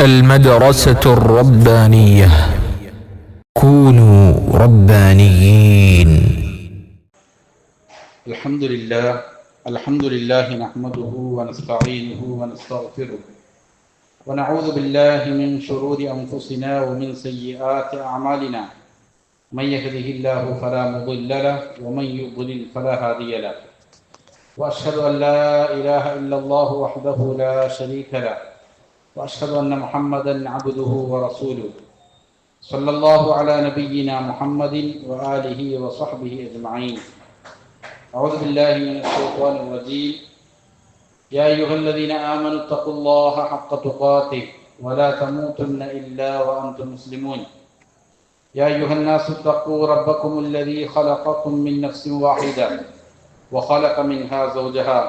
المدرسة الربانية. كونوا ربانيين. الحمد لله نحمده ونستعينه ونستغفره ونعوذ بالله من شرور أنفسنا ومن سيئات أعمالنا. من يهده الله فلا مضل له ومن يضلل فلا هادي له. وأشهد أن لا إله إلا الله وحده لا شريك له وأشهد أن محمدا عبده ورسوله. صلى الله على نبينا محمد وآله وصحبه أجمعين. أعوذ بالله من الشيطان الرجيم. يا أيها الذين آمنوا اتقوا الله حق تقاته ولا تموتن إلا وأنتم مسلمون. يا أيها الناس اتقوا ربكم الذي خلقكم من نفس واحدة وخلق منها زوجها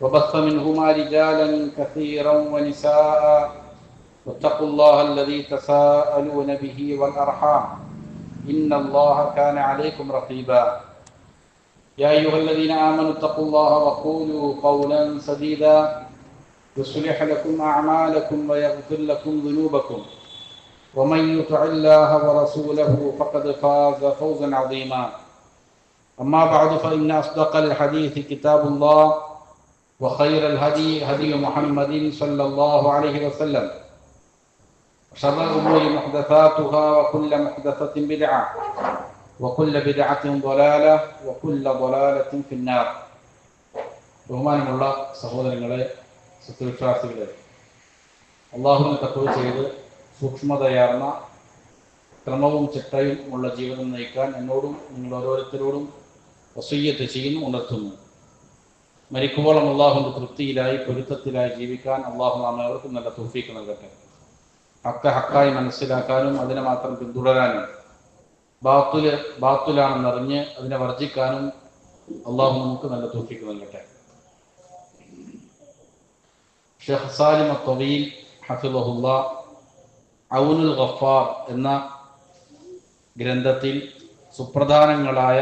وبث منهما رجالا كثيرا ونساء واتقوا الله الذي تساءلون به والأرحام إن الله كان عليكم رقيبا. يا أيها الذين آمنوا اتقوا الله وقولوا قولا سديدا يصلح لكم أعمالكم ويغفر لكم ذنوبكم ومن يطع الله ورسوله فقد فاز فوزا عظيما. أما بعد فإن أصدق الحديث كتاب الله وخير الهدي هدي محمد صلى الله عليه وسلم وشر الأمور محدثاتها وكل محدثة بدعة وكل بدعة ضلالة وكل ضلالة في النار. ബഹുമാനമുള്ള സഹോദരങ്ങളെ, സത്യവിശ്വാസികളെ, അള്ളാഹുവിനെ തഖ്വ ചെയ്ത് സൂക്ഷ്മതയാർന്ന ക്രമവും ചിട്ടയും ഉള്ള ജീവിതം നയിക്കാൻ എന്നോടും നിങ്ങൾ ഓരോരുത്തരോടും വസിയ്യത്ത് ചെയ്യുന്നു, ഉണർത്തുന്നു. മരിക്കുമ്പോഴും അള്ളാഹുവിൻ്റെ തൃപ്തിയിലായി പൊരുത്തത്തിലായി ജീവിക്കാൻ അള്ളാഹു നാം ഏവർക്കും നല്ല തൗഫീഖ് നൽകട്ടെ. ഹക്കായി മനസ്സിലാക്കാനും അതിനെ മാത്രം പിന്തുടരാനും ബാത്തുലാണെന്നറിഞ്ഞ് അതിനെ വർജിക്കാനും അള്ളാഹു നമുക്ക് നല്ല തൗഫീഖ് നൽകട്ടെ. ഷെയ്ഖ് സാലിം അത്തവീൽ ഹഫിളഹുല്ലാഹ് ഔനുൽ ഗഫാർ എന്ന ഗ്രന്ഥത്തിൽ സുപ്രധാനങ്ങളായ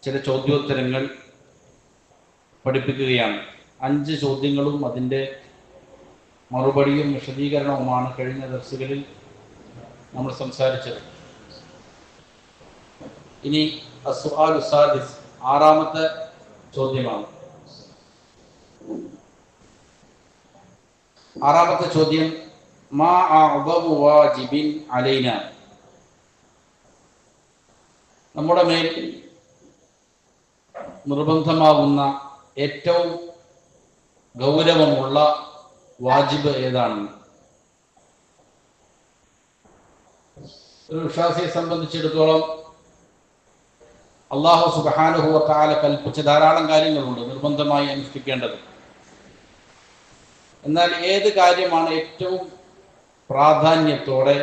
ചില ചോദ്യോത്തരങ്ങൾ പഠിപ്പിക്കുകയാണ്. 5 ചോദ്യങ്ങളും അതിൻ്റെ മറുപടിയും വിശദീകരണവുമാണ് കഴിഞ്ഞ ദർസുകളിൽ നമ്മൾ സംസാരിച്ചത്. ഇനി അസ്സുആലു സാദിസ്, 6ാമത്തെ ചോദ്യമാണ്. 6ാമത്തെ ചോദ്യം, മാ അഅ്ദമു വാജിബിൻ അലൈന. നമ്മുടെ മേൽ നിർബന്ധമാകുന്ന ഏറ്റവും ഗൗരവമുള്ള വാജിബ് ഏതാണെന്ന് ഒരു വിശ്വാസിയെ സംബന്ധിച്ചിടത്തോളം അല്ലാഹു സുബ്ഹാനഹു വ തആല കൽപ്പിച്ച ധാരാളം കാര്യങ്ങളുണ്ട് നിർബന്ധമായി അനുഷ്ഠിക്കേണ്ടത്. എന്നാൽ ഏത് കാര്യമാണ് ഏറ്റവും പ്രാധാന്യത്തോടെ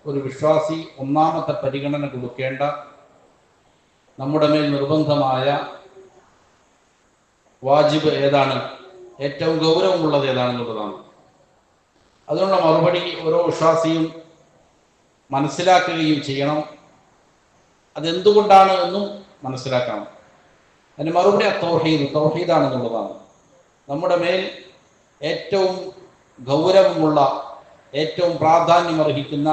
ഒരു വിശ്വാസി ഒന്നാമത്തെ പരിഗണന കൊടുക്കേണ്ട, നമ്മുടെ മേൽ നിർബന്ധമായ വാജിബ് ഏതാണ്, ഏറ്റവും ഗൗരവമുള്ളത് ഏതാണെന്നുള്ളതാണ്. അതിനുള്ള മറുപടി ഓരോ വിശ്വാസിയും മനസ്സിലാക്കുകയും ചെയ്യണം. അതെന്തുകൊണ്ടാണ് എന്നും മനസ്സിലാക്കണം. അതിന് മറുപടി തൗഹീദാണെന്നുള്ളതാണ്. നമ്മുടെ മേൽ ഏറ്റവും ഗൗരവമുള്ള, ഏറ്റവും പ്രാധാന്യമർഹിക്കുന്ന,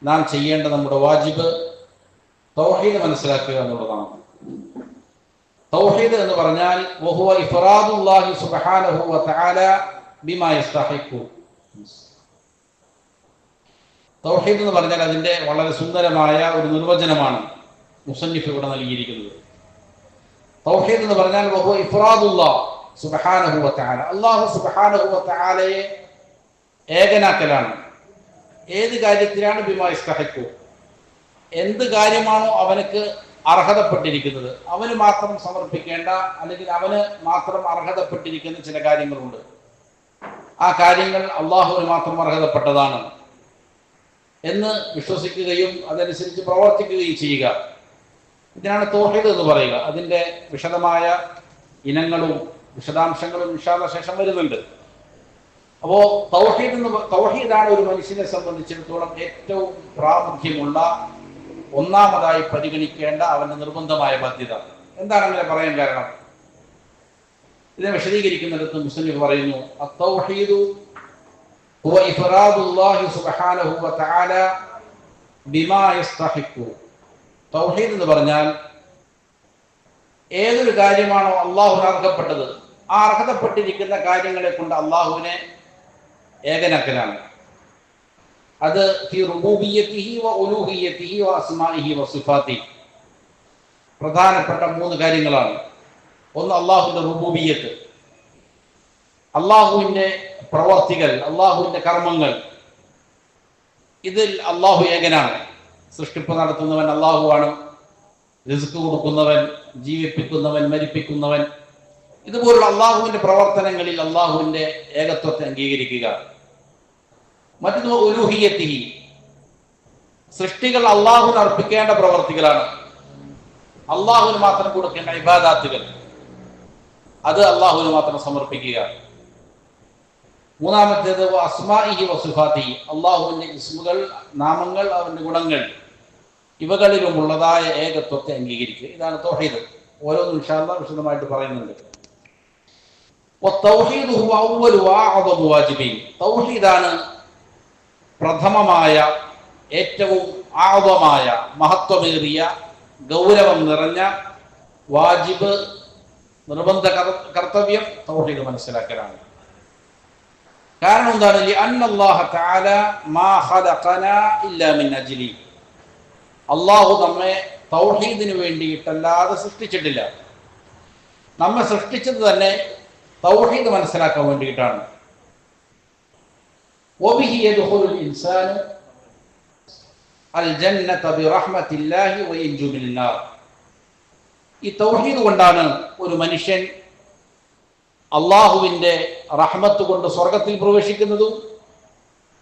നാം ചെയ്യേണ്ട നമ്മുടെ വാജിബ് തൗഹീദ് മനസ്സിലാക്കുക എന്നുള്ളതാണ്. തൗഹീദ് എന്ന് പറഞ്ഞാൽ വഹുവ ഇഫ്റാദുല്ലാഹി സുബ്ഹാനഹു വ തആല ബിമാ യസ്തഹിഖു. തൗഹീദ് എന്ന് പറഞ്ഞാൽ അതിൻ്റെ വളരെ സുന്ദരമായ ഒരു നിർവചനമാണ് മുസന്നിഫ് ഇവിടെ നൽകിയിരിക്കുന്നത്. തൗഹീദ് എന്ന് പറഞ്ഞാൽ വഹുവ ഇഫ്റാദുല്ലാഹ് സുബ്ഹാനഹു വ തആല, അല്ലാഹു സുബ്ഹാനഹു വ തആലയെ ഏകനാക്കലാണ്. ഏത് കാര്യത്തിലാണ് ബിമാ യസ്തഹിഖു, എന്ത് കാര്യമാണോ അവനക്ക് അർഹതപ്പെട്ടിരിക്കുന്നത്, അവന് മാത്രം സമർപ്പിക്കേണ്ട അല്ലെങ്കിൽ അവന് മാത്രം അർഹതപ്പെട്ടിരിക്കുന്ന ചില കാര്യങ്ങളുണ്ട്. ആ കാര്യങ്ങൾ അള്ളാഹുവിന് മാത്രം അർഹതപ്പെട്ടതാണ് എന്ന് വിശ്വസിക്കുകയും അതനുസരിച്ച് പ്രവർത്തിക്കുകയും ചെയ്യുക. ഇതിനാണ് തൗഹീദ് എന്ന് പറയുക. അതിൻ്റെ വിശദമായ ഇനങ്ങളും വിശദാംശങ്ങളും ഇൻഷാ അല്ലാഹ് ശേഷം വരുന്നുണ്ട്. അപ്പോൾ തൗഹീദാണ് ഒരു മനുഷ്യനെ സംബന്ധിച്ചിടത്തോളം ഏറ്റവും പ്രാമുഖ്യമുള്ള, ഒന്നാമതായി പരിഗണിക്കേണ്ട അവന്റെ നിർബന്ധമായ ബാധ്യത. എന്താണ് അങ്ങനെ പറയാൻ കാരണം? ഇതിനെ വിശദീകരിക്കുന്നിടത്ത് മുസ്ലിം പറയുന്നു, അത്തൗഹീദു ഹുവ ഇഫ്റാദുല്ലാഹി സുബ്ഹാനഹു വ തആല ബിമാ യസ്തഹിഖു. തൗഹീദ് എന്ന് പറഞ്ഞാൽ ഏതൊരു കാര്യമാണോ അള്ളാഹുവിന് അർഹപ്പെട്ടത്, ആ അർഹതപ്പെട്ടിരിക്കുന്ന കാര്യങ്ങളെ കൊണ്ട് അള്ളാഹുവിനെ ഏകനാക്കലാണ്. അത് ഫി റുബൂബിയ്യതിഹി വ ഉലൂഹിയ്യതിഹി വ അസ്മാഇഹി വ സിഫാതിഹി. പ്രധാനപ്പെട്ട 3 കാര്യങ്ങളാണ്. ഒന്ന് അള്ളാഹുവിന്റെ റുബൂബിയ്യത്ത്, അള്ളാഹുവിന്റെ പ്രവർത്തികൾ, അള്ളാഹുവിന്റെ കർമ്മങ്ങൾ. ഇതിൽ അള്ളാഹു ഏകനാണ്. സൃഷ്ടിപ്പ് നടത്തുന്നവൻ അള്ളാഹുവാണ്. റിസ്ക് കൊടുക്കുന്നവൻ, ജീവിപ്പിക്കുന്നവൻ, മരിപ്പിക്കുന്നവൻ. ഇതുപോലുള്ള അള്ളാഹുവിന്റെ പ്രവർത്തനങ്ങളിൽ അള്ളാഹുവിന്റെ ഏകത്വത്തെ അംഗീകരിക്കുക. മറ്റൊന്ന് ഉലൂഹിയ്യത്തിഹി, സൃഷ്ടികൾ അള്ളാഹുവിന് അർപ്പിക്കേണ്ട പ്രവർത്തികളാണ്, അള്ളാഹുവിന് മാത്രം കൊടുക്കേണ്ട ഇബാദാത്തുകൾ, അത് അള്ളാഹുവിന് മാത്രം സമർപ്പിക്കുക. മൂന്നാമത്തേത് അസ്മാഇഹി വ സിഫാതിഹി, അള്ളാഹുവിന്റെ ഇസ്മുകൾ, നാമങ്ങൾ, അവന്റെ ഗുണങ്ങൾ, ഇവകളിലുമുള്ളതായ ഏകത്വത്തെ അംഗീകരിക്കുക. ഇതാണ് തൗഹീദ്. ഓരോന്നും ഇൻഷാ അല്ലാഹ് വിശദമായിട്ട് പറയുന്നുണ്ട്. വത്തൗഹീദു ഹുവ അവ്വലു വഅഅദമു വാജിബീൻ. തൗഹീദാണ് പ്രഥമമായ, ഏറ്റവും ആദമായ, മഹത്വമേറിയ, ഗൗരവം നിറഞ്ഞ വാജിബ്, നിർബന്ധ കർത്തവ്യം തൗഹീദ് മനസ്സിലാക്കലാണ്. കാരണം എന്താണ്? ലിഅന്നല്ലാഹ തആല മാ ഖലഖനാ ഇല്ലാ മിൻ അജ്ലി. അള്ളാഹു നമ്മെ തൗഹീദിന് വേണ്ടിയിട്ടല്ലാതെ സൃഷ്ടിച്ചിട്ടില്ല. നമ്മെ സൃഷ്ടിച്ചത് തന്നെ തൗഹീദ് മനസ്സിലാക്കാൻ വേണ്ടിയിട്ടാണ്. വബിഹി യദ്ഖുലുൽ ഇൻസാനു അൽ ജന്നത ബിറഹ്മത്തില്ലാഹി വയൻജു മിനന്നാർ. ഈ തൗഹീദ് കൊണ്ടാണ് ഒരു മനുഷ്യൻ അള്ളാഹുവിന്റെ റഹ്മത്ത് കൊണ്ട് സ്വർഗത്തിൽ പ്രവേശിക്കുന്നതും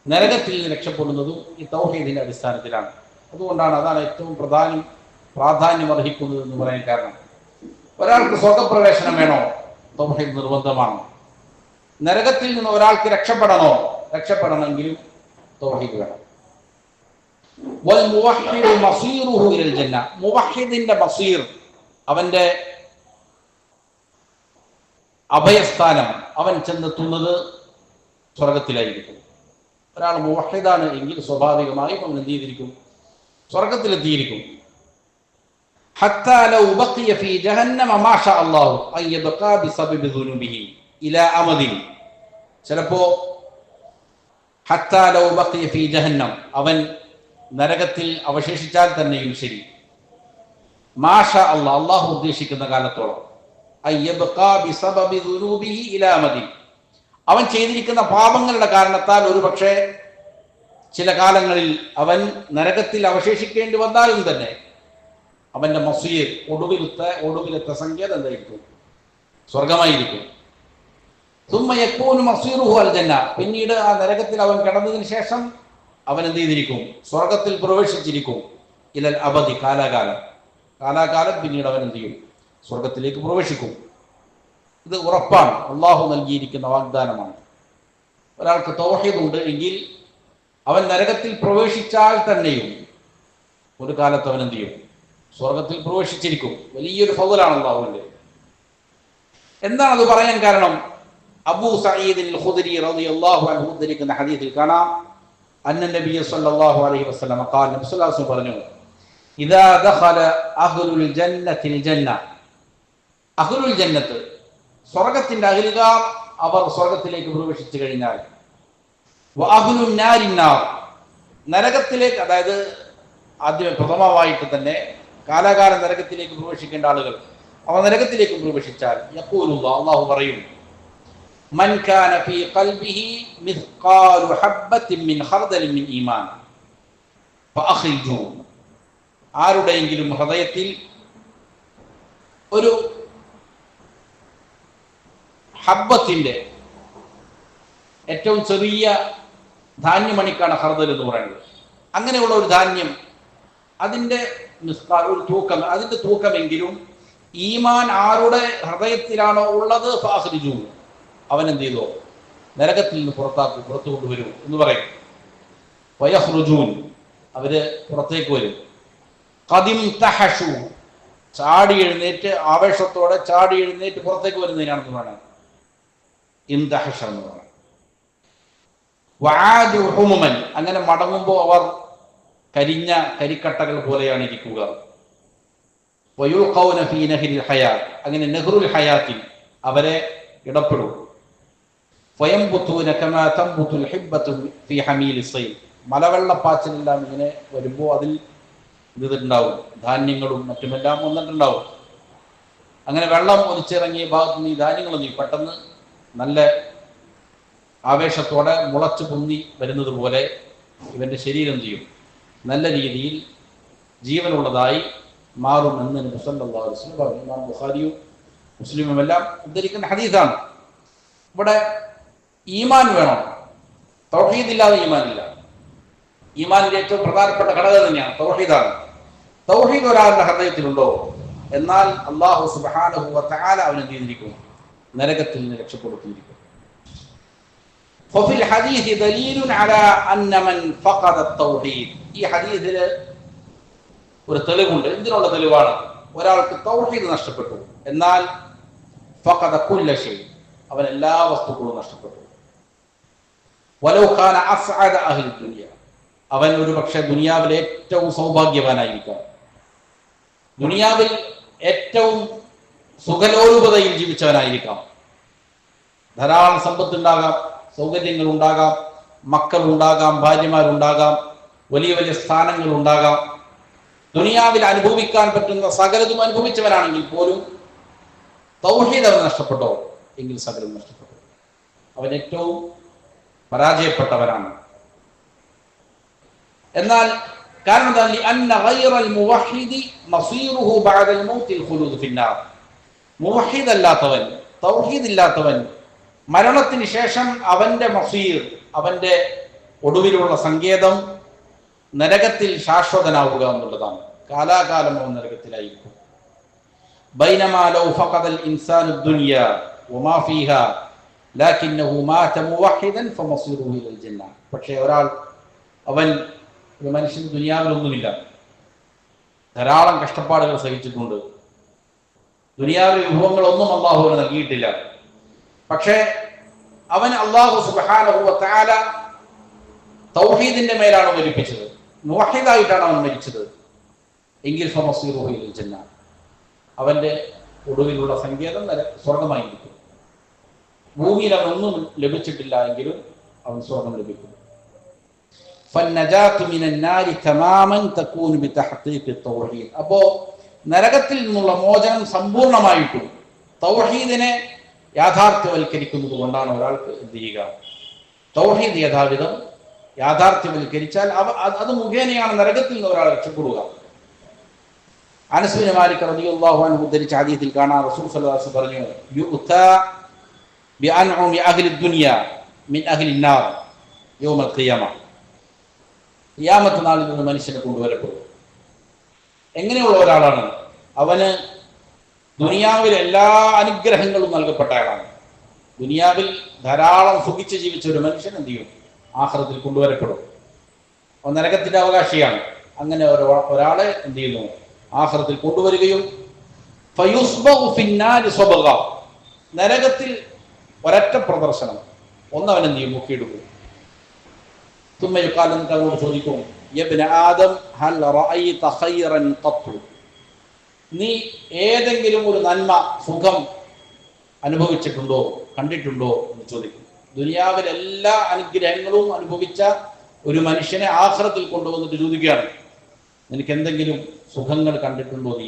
നരകത്തിൽ നിന്ന് രക്ഷപ്പെടുന്നതും ഈ തൗഹീദിന്റെ അടിസ്ഥാനത്തിലാണ്. അതുകൊണ്ടാണ്, അതാണ് ഏറ്റവും പ്രാധാന്യം അർഹിക്കുന്നത് എന്ന് പറയാൻ കാരണം. ഒരാൾക്ക് സ്വർഗപ്രവേശനം വേണോ? തൗഹീദ് നിർബന്ധമാണ്. നരകത്തിൽ നിന്ന് ഒരാൾക്ക് രക്ഷപ്പെടണമെങ്കിലും തൗഹീദ് വേണം. വൽ മുവഹ്ഹിദു മസീറുഹു ഇലൽ ജന്ന. മുവഹ്ഹിദിന്റെ മസീർ, അവന്റെ അഭയസ്ഥാനം, അവൻ ചെന്നെത്തുന്നത് സ്വർഗത്തിലായിരിക്കും. ഒരാൾ മുവഹ്ഹിദാണ് എങ്കിൽ സ്വാഭാവികമായും അവൻ എന്ത് ചെയ്തിരിക്കും? സ്വർഗത്തിലെത്തിയിരിക്കും. ഹത്താ ലൗ ബഖിയ ഫീ ജഹന്നമ മാ ഷാ അല്ലാഹു അൻ യബ്ഖാ ബിസബബി ദുനൂബിഹി ഇലാ അമദിൻ. ചിലപ്പോ ഹത്താ ലൗ ബഖിയ ഫീ ജഹന്നം, അവൻ നരകത്തിൽ അവശേഷിച്ചാൽ തന്നെയും ശരി, മാ ഷാ അല്ലാഹ്, അല്ലാഹു ഉദ്ദേശിക്കുന്ന കാലത്തോളം, അൻ യബ്ഖാ ബിസബബി ദുനൂബിഹി ഇലാ അമദിൻ, അവൻ ചെയ്തിരിക്കുന്ന പാപങ്ങളുടെ കാരണത്താൽ ഒരു പക്ഷേ ചില കാലങ്ങളിൽ അവൻ നരകത്തിൽ അവശേഷിക്കേണ്ടി വന്നാലും തന്നെ അവന്റെ മസീർ, ഒടുവിലത്തെ സങ്കേതം എന്തായിരിക്കും? സ്വർഗമായിരിക്കും. സുമ്മ യകൂനു മസീറുഹു അൽ ജന്ന. പിന്നീട് ആ നരകത്തിൽ അവൻ കിടന്നതിന് ശേഷം അവൻ എന്ത് ചെയ്തിരിക്കും? സ്വർഗത്തിൽ പ്രവേശിച്ചിരിക്കും. ഇലൽ അബദി, കാലാകാലം പിന്നീട് അവൻ എന്ത് ചെയ്യും? സ്വർഗത്തിലേക്ക് പ്രവേശിക്കും. ഇത് ഉറപ്പാണ്, അള്ളാഹു നൽകിയിരിക്കുന്ന വാഗ്ദാനമാണ്. ഒരാൾക്ക് തൗഹീദ് ഉണ്ട് എങ്കിൽ അവൻ നരകത്തിൽ പ്രവേശിച്ചാൽ തന്നെയും ഒരു കാലത്ത് അവൻ എന്ത് ചെയ്യും? സ്വർഗത്തിൽ പ്രവേശിച്ചിരിക്കും. വലിയൊരു ഫضലാണ് അള്ളാഹുവിന്റെ. എന്താണ് അത് പറയാൻ കാരണം? അബൂ സഈദ് അൽ ഖുദരി റളിയല്ലാഹു അൻഹു ഉദ്ധരിക്കുന്ന ഹദീസിൽ കാണാം, അന്ന നബിയ സല്ലല്ലാഹു അലൈഹി വസല്ലം ഖാല, നബി സല്ലല്ലാഹു അലൈഹി വസല്ലം പറഞ്ഞു, ഇദാ ദഖല അഹ്ലുൽ ജന്നത്തിൽ ജന്ന. അഹ്ലുൽ ജന്നത്ത്, സ്വർഗത്തിന്റെ അഹ്ലുകാർ, അവർ സ്വർഗത്തിലേക്ക് പ്രവേശിച്ചു കഴിഞ്ഞാൽ, വഅഹ്ലുൻ നാരിൻ നാർ, നരകത്തിലേക്ക്, അതായത് ആദ്യം പ്രഥമമായിട്ട് തന്നെ കാലാകാലം നരകത്തിലേക്ക് പ്രവേശിക്കേണ്ട ആളുകൾ, അവർ നരകത്തിലേക്ക് പ്രവേശിച്ചാൽ യഖൂലുല്ലാഹ്, അല്ലാഹു പറയും, മൻ കാന ഫീ ഖൽബിഹി മിസ്ഖാലു ഹബ്ബത്തിൻ മിൻ ഖർദലിൻ മിൻ ഈമാൻ ഫഅഖ്രിജൂ. ആരുടെയെങ്കിലും ഹൃദയത്തിൽ ഒരു ഹബ്ബത്തിന്റെ, ഏറ്റവും ചെറിയ ധാന്യമണിക്കാണ് ഖർദൽ എന്ന് പറയുന്നത്, അങ്ങനെയുള്ള ഒരു ധാന്യം, അതിന്റെ ഒരു തൂക്കം, അതിന്റെ തൂക്കമെങ്കിലും ഈമാൻ ആരുടെ ഹൃദയത്തിലാണോ ഉള്ളത്, ഫഅഖ്രിജൂ, അവൻ എന്ത് ചെയ്തോ? നരകത്തിൽ നിന്ന് പുറത്തു കൊണ്ടുവരും എന്ന് പറയും. വയഖ്റുജൂൻ, അവര് പുറത്തേക്ക് വരും. ഖദിം തഹഷു, ചാടി എഴുന്നേറ്റ്, ആവേശത്തോടെ ചാടി എഴുന്നേറ്റ് പുറത്തേക്ക് വരുന്നതിനാണെന്ന് പറയുന്നത് ഇംതഹഷ എന്ന് പറയുന്നത്. വആദു ഹുമുമൻ, അങ്ങനെ മടങ്ങുമ്പോൾ അവർ കരിഞ്ഞ കരിക്കട്ടകൾ പോലെയാണ് ഇരിക്കുക. വയുൽഖൗന ഫീ നഹ്രിൽ ഹയാത്ത്, അങ്ങനെ നഹ്റുൽ ഹയാത്തിൽ അവരെ ഇടപെടും. ഫയംബുതൂന കമാ തംബുതുൽ ഹിബ്ബതു ഫീ ഹമീലിസ് സൈൽ, മലവെള്ളപ്പാച്ചിലെല്ലാം ഇങ്ങനെ വരുമ്പോൾ അതിൽ ഇതുണ്ടാവും, ധാന്യങ്ങളും മറ്റുമെല്ലാം വന്നിട്ടുണ്ടാവും. അങ്ങനെ വെള്ളം ഒലിച്ചിറങ്ങിയ ഭാഗത്ത് നിന്ന് ഈ ധാന്യങ്ങളൊന്നും പെട്ടെന്ന് നല്ല ആവേശത്തോടെ മുളച്ചു പൊന്തി വരുന്നത് പോലെ ഇവന്റെ ശരീരം ചെയ്യും, നല്ല രീതിയിൽ ജീവനുള്ളതായി മാറുമെന്ന് നബി സല്ലല്ലാഹു അലൈഹി വസല്ലം പറഞ്ഞു. ഇമാം ബുഖാരിയും മുസ്ലിമും എല്ലാം ഉദ്ധരിക്കുന്ന ഹദീസാണ്. ഇവിടെ ഈമാൻ വേണം, തൗഹീദില്ലാതെ ഈമാനില്ല. ഈമാനിന്റെ ഏറ്റവും പ്രധാനപ്പെട്ട ഘടകം തന്നെയാണ് തൗഹീദാണ്. തൗഹീദ് ഒരാളുടെ ഹൃദയത്തിലുണ്ടോ, എന്നാൽ അല്ലാഹു സുബ്ഹാനഹു വ തആല അവനെ ചെയ്തിരിക്കും, നരകത്തിൽ നിന്ന് രക്ഷപ്പെടുത്തിയിരിക്കും. ഫഫിൽ ഹദീസ് ദലീലുൻ അലാ അന്ന മൻ ഫഖദ തൗഹീദ്, ഈ ഹദീസിൽ ഒരു തെളിവുണ്ട്. എന്തിനുള്ള തെളിവാണ്? ഒരാൾക്ക് തൗഹീദ് നഷ്ടപ്പെട്ടു, എന്നാൽ ഫഖദ കുല്ല ഷൈ, അവൻ എല്ലാ വസ്തുക്കളും നഷ്ടപ്പെട്ടു. വലൗ കാന അസ്അദ അഹ്ലി ദുനിയ, അവൻ ഒരു പക്ഷേ ദുനിയാവിലെ ഏറ്റവും സൗഭാഗ്യവാനായിരിക്കാം, ദുനിയാവിൽ ഏറ്റവും സുഖലോലുപതയിൽ ജീവിച്ചവനായിരിക്കാം. ധാരാളം സമ്പത്തുണ്ടാകാം, സൗകര്യങ്ങൾ ഉണ്ടാകാം, മക്കളുണ്ടാകാം, ഭാര്യമാരുണ്ടാകാം, വലിയ വലിയ സ്ഥാനങ്ങൾ ഉണ്ടാകാം. ദുനിയാവിൽ അനുഭവിക്കാൻ പറ്റുന്ന സകലതും അനുഭവിച്ചവനാണെങ്കിൽ പോലും തൗഹീദ് അവൻ നഷ്ടപ്പെട്ടോ എങ്കിൽ സകലം നഷ്ടപ്പെട്ടു. അവൻ ഏറ്റവും പരാജയപ്പെട്ടവനാണ്. എന്നാൽ കാരണം മുവഹിദ് അല്ലാത്തവൻ, തൗഹീദ് ഇല്ലാത്തവൻ, മരണത്തിന് ശേഷം അവന്റെ മസീർ, അവന്റെ ഒടുവിലുള്ള സങ്കേതം നരകത്തിൽ ശാശ്വതനാവുക എന്നുള്ളതാണ്. കാലാകാലം അവൻ നരകത്തിലായിരിക്കും. ബൈനമാ ലൗ ഫഖദൽ ഇൻസാനു ദുനിയ വമാ ഫീഹാ ലകിന്നഹു മാത മുവഹിദൻ ഫമസീറുഹു ഇലൽ ജന്ന. പക്ഷേ അവൻ ഒരു മനുഷ്യൻ ദുനിയാവിലൊന്നുമില്ല, ധാരാളം കഷ്ടപ്പാടുകൾ സഹിച്ചിട്ടുണ്ട്, ദുനിയാവിലെ വിഭവങ്ങളൊന്നും അള്ളാഹുവിന് നൽകിയിട്ടില്ല. പക്ഷേ അവൻ അള്ളാഹു സുബ്ഹാനഹു വ തആല തൗഹീദിന്റെ മേലാണ് മരിപ്പിച്ചത്, മുവഹിദായിട്ടാണ് അവൻ മരിച്ചത് എങ്കിൽ ഫമസീറുഹു ഇലൽ ജന്ന, അവന്റെ ഒടുവിലുള്ള സങ്കേതം സ്വർഗമായിരിക്കും. ഭൂമിയിൽ അവനൊന്നും ലഭിച്ചിട്ടില്ല എങ്കിലും അവൻ സ്വർഗം ലഭിക്കും. അപ്പോ നരകത്തിൽ നിന്നുള്ള മോചനം സമ്പൂർണമായിട്ടും തൗഹീദിനെ യാഥാർത്ഥ്യവൽക്കരിക്കുന്നത് കൊണ്ടാണ് ഒരാൾക്ക് എന്ത് ചെയ്യുക, തൗഹീദ് യഥാവിധം യാഥാർത്ഥ്യവൽക്കരിച്ചാൽ അത് മുഖേനയാണ് നരകത്തിൽ നിന്ന് ഒരാൾ രക്ഷപ്പെടുക. അനസ് ബിൻ മാലിക് റളിയല്ലാഹു അൻഹു ഉദ്ധരിച്ച ഹദീസിൽ കാണാം, റസൂൽ സ്വല്ലല്ലാഹു അലൈഹി വസല്ലം പറഞ്ഞു, യുഅ്താ ബിഅൻഉമി അഹ്ലി ദുനിയ മിൻ അഹ്ലി നാർ യൗമൽ ഖിയാമ. ഖിയാമത്ത് നാളിൽ നിന്ന് മനുഷ്യനെ കൊണ്ടുവരപ്പെടും. എങ്ങനെയുള്ള ഒരാളാണ്? അവന് ദുനിയാവിൽ എല്ലാ അനുഗ്രഹങ്ങളും നൽകപ്പെട്ട ആളാണ്. ദുനിയാവിൽ ധാരാളം സുഖിച്ച് ജീവിച്ച ഒരു മനുഷ്യൻ എന്ത് ചെയ്യും? ആഖിറത്തിൽ കൊണ്ടുവരപ്പെടും. അവൻ നരകത്തിന്റെ അവകാശിയാണ്. അങ്ങനെ ഒരാളെ എന്ത് ചെയ്യുന്നു? ആഖിറത്തിൽ കൊണ്ടുവരികയും നരകത്തിൽ ഒരൊറ്റ പ്രദർശനം, ഒന്നവൻ എന്ത് ചെയ്യും? മുക്കിയെടുക്കും. തുമ്മയുക്കാലം തങ്ങളോട് ചോദിക്കും, യബ്ന ആദം ഹൽ റഅയ്ത ഖൈറൻ ഖത്തു, നീ ഏതെങ്കിലും ഒരു നന്മ, സുഖം അനുഭവിച്ചിട്ടുണ്ടോ, കണ്ടിട്ടുണ്ടോ എന്ന് ചോദിക്കും. ദുനിയാവിലെ എല്ലാ അനുഗ്രഹങ്ങളും അനുഭവിച്ച ഒരു മനുഷ്യനെ ആഖിറത്തിൽ കൊണ്ടുവന്നിട്ട് ചോദിക്കുകയാണ്, നിനക്ക് എന്തെങ്കിലും സുഖങ്ങൾ കണ്ടിട്ടുണ്ടോ, നീ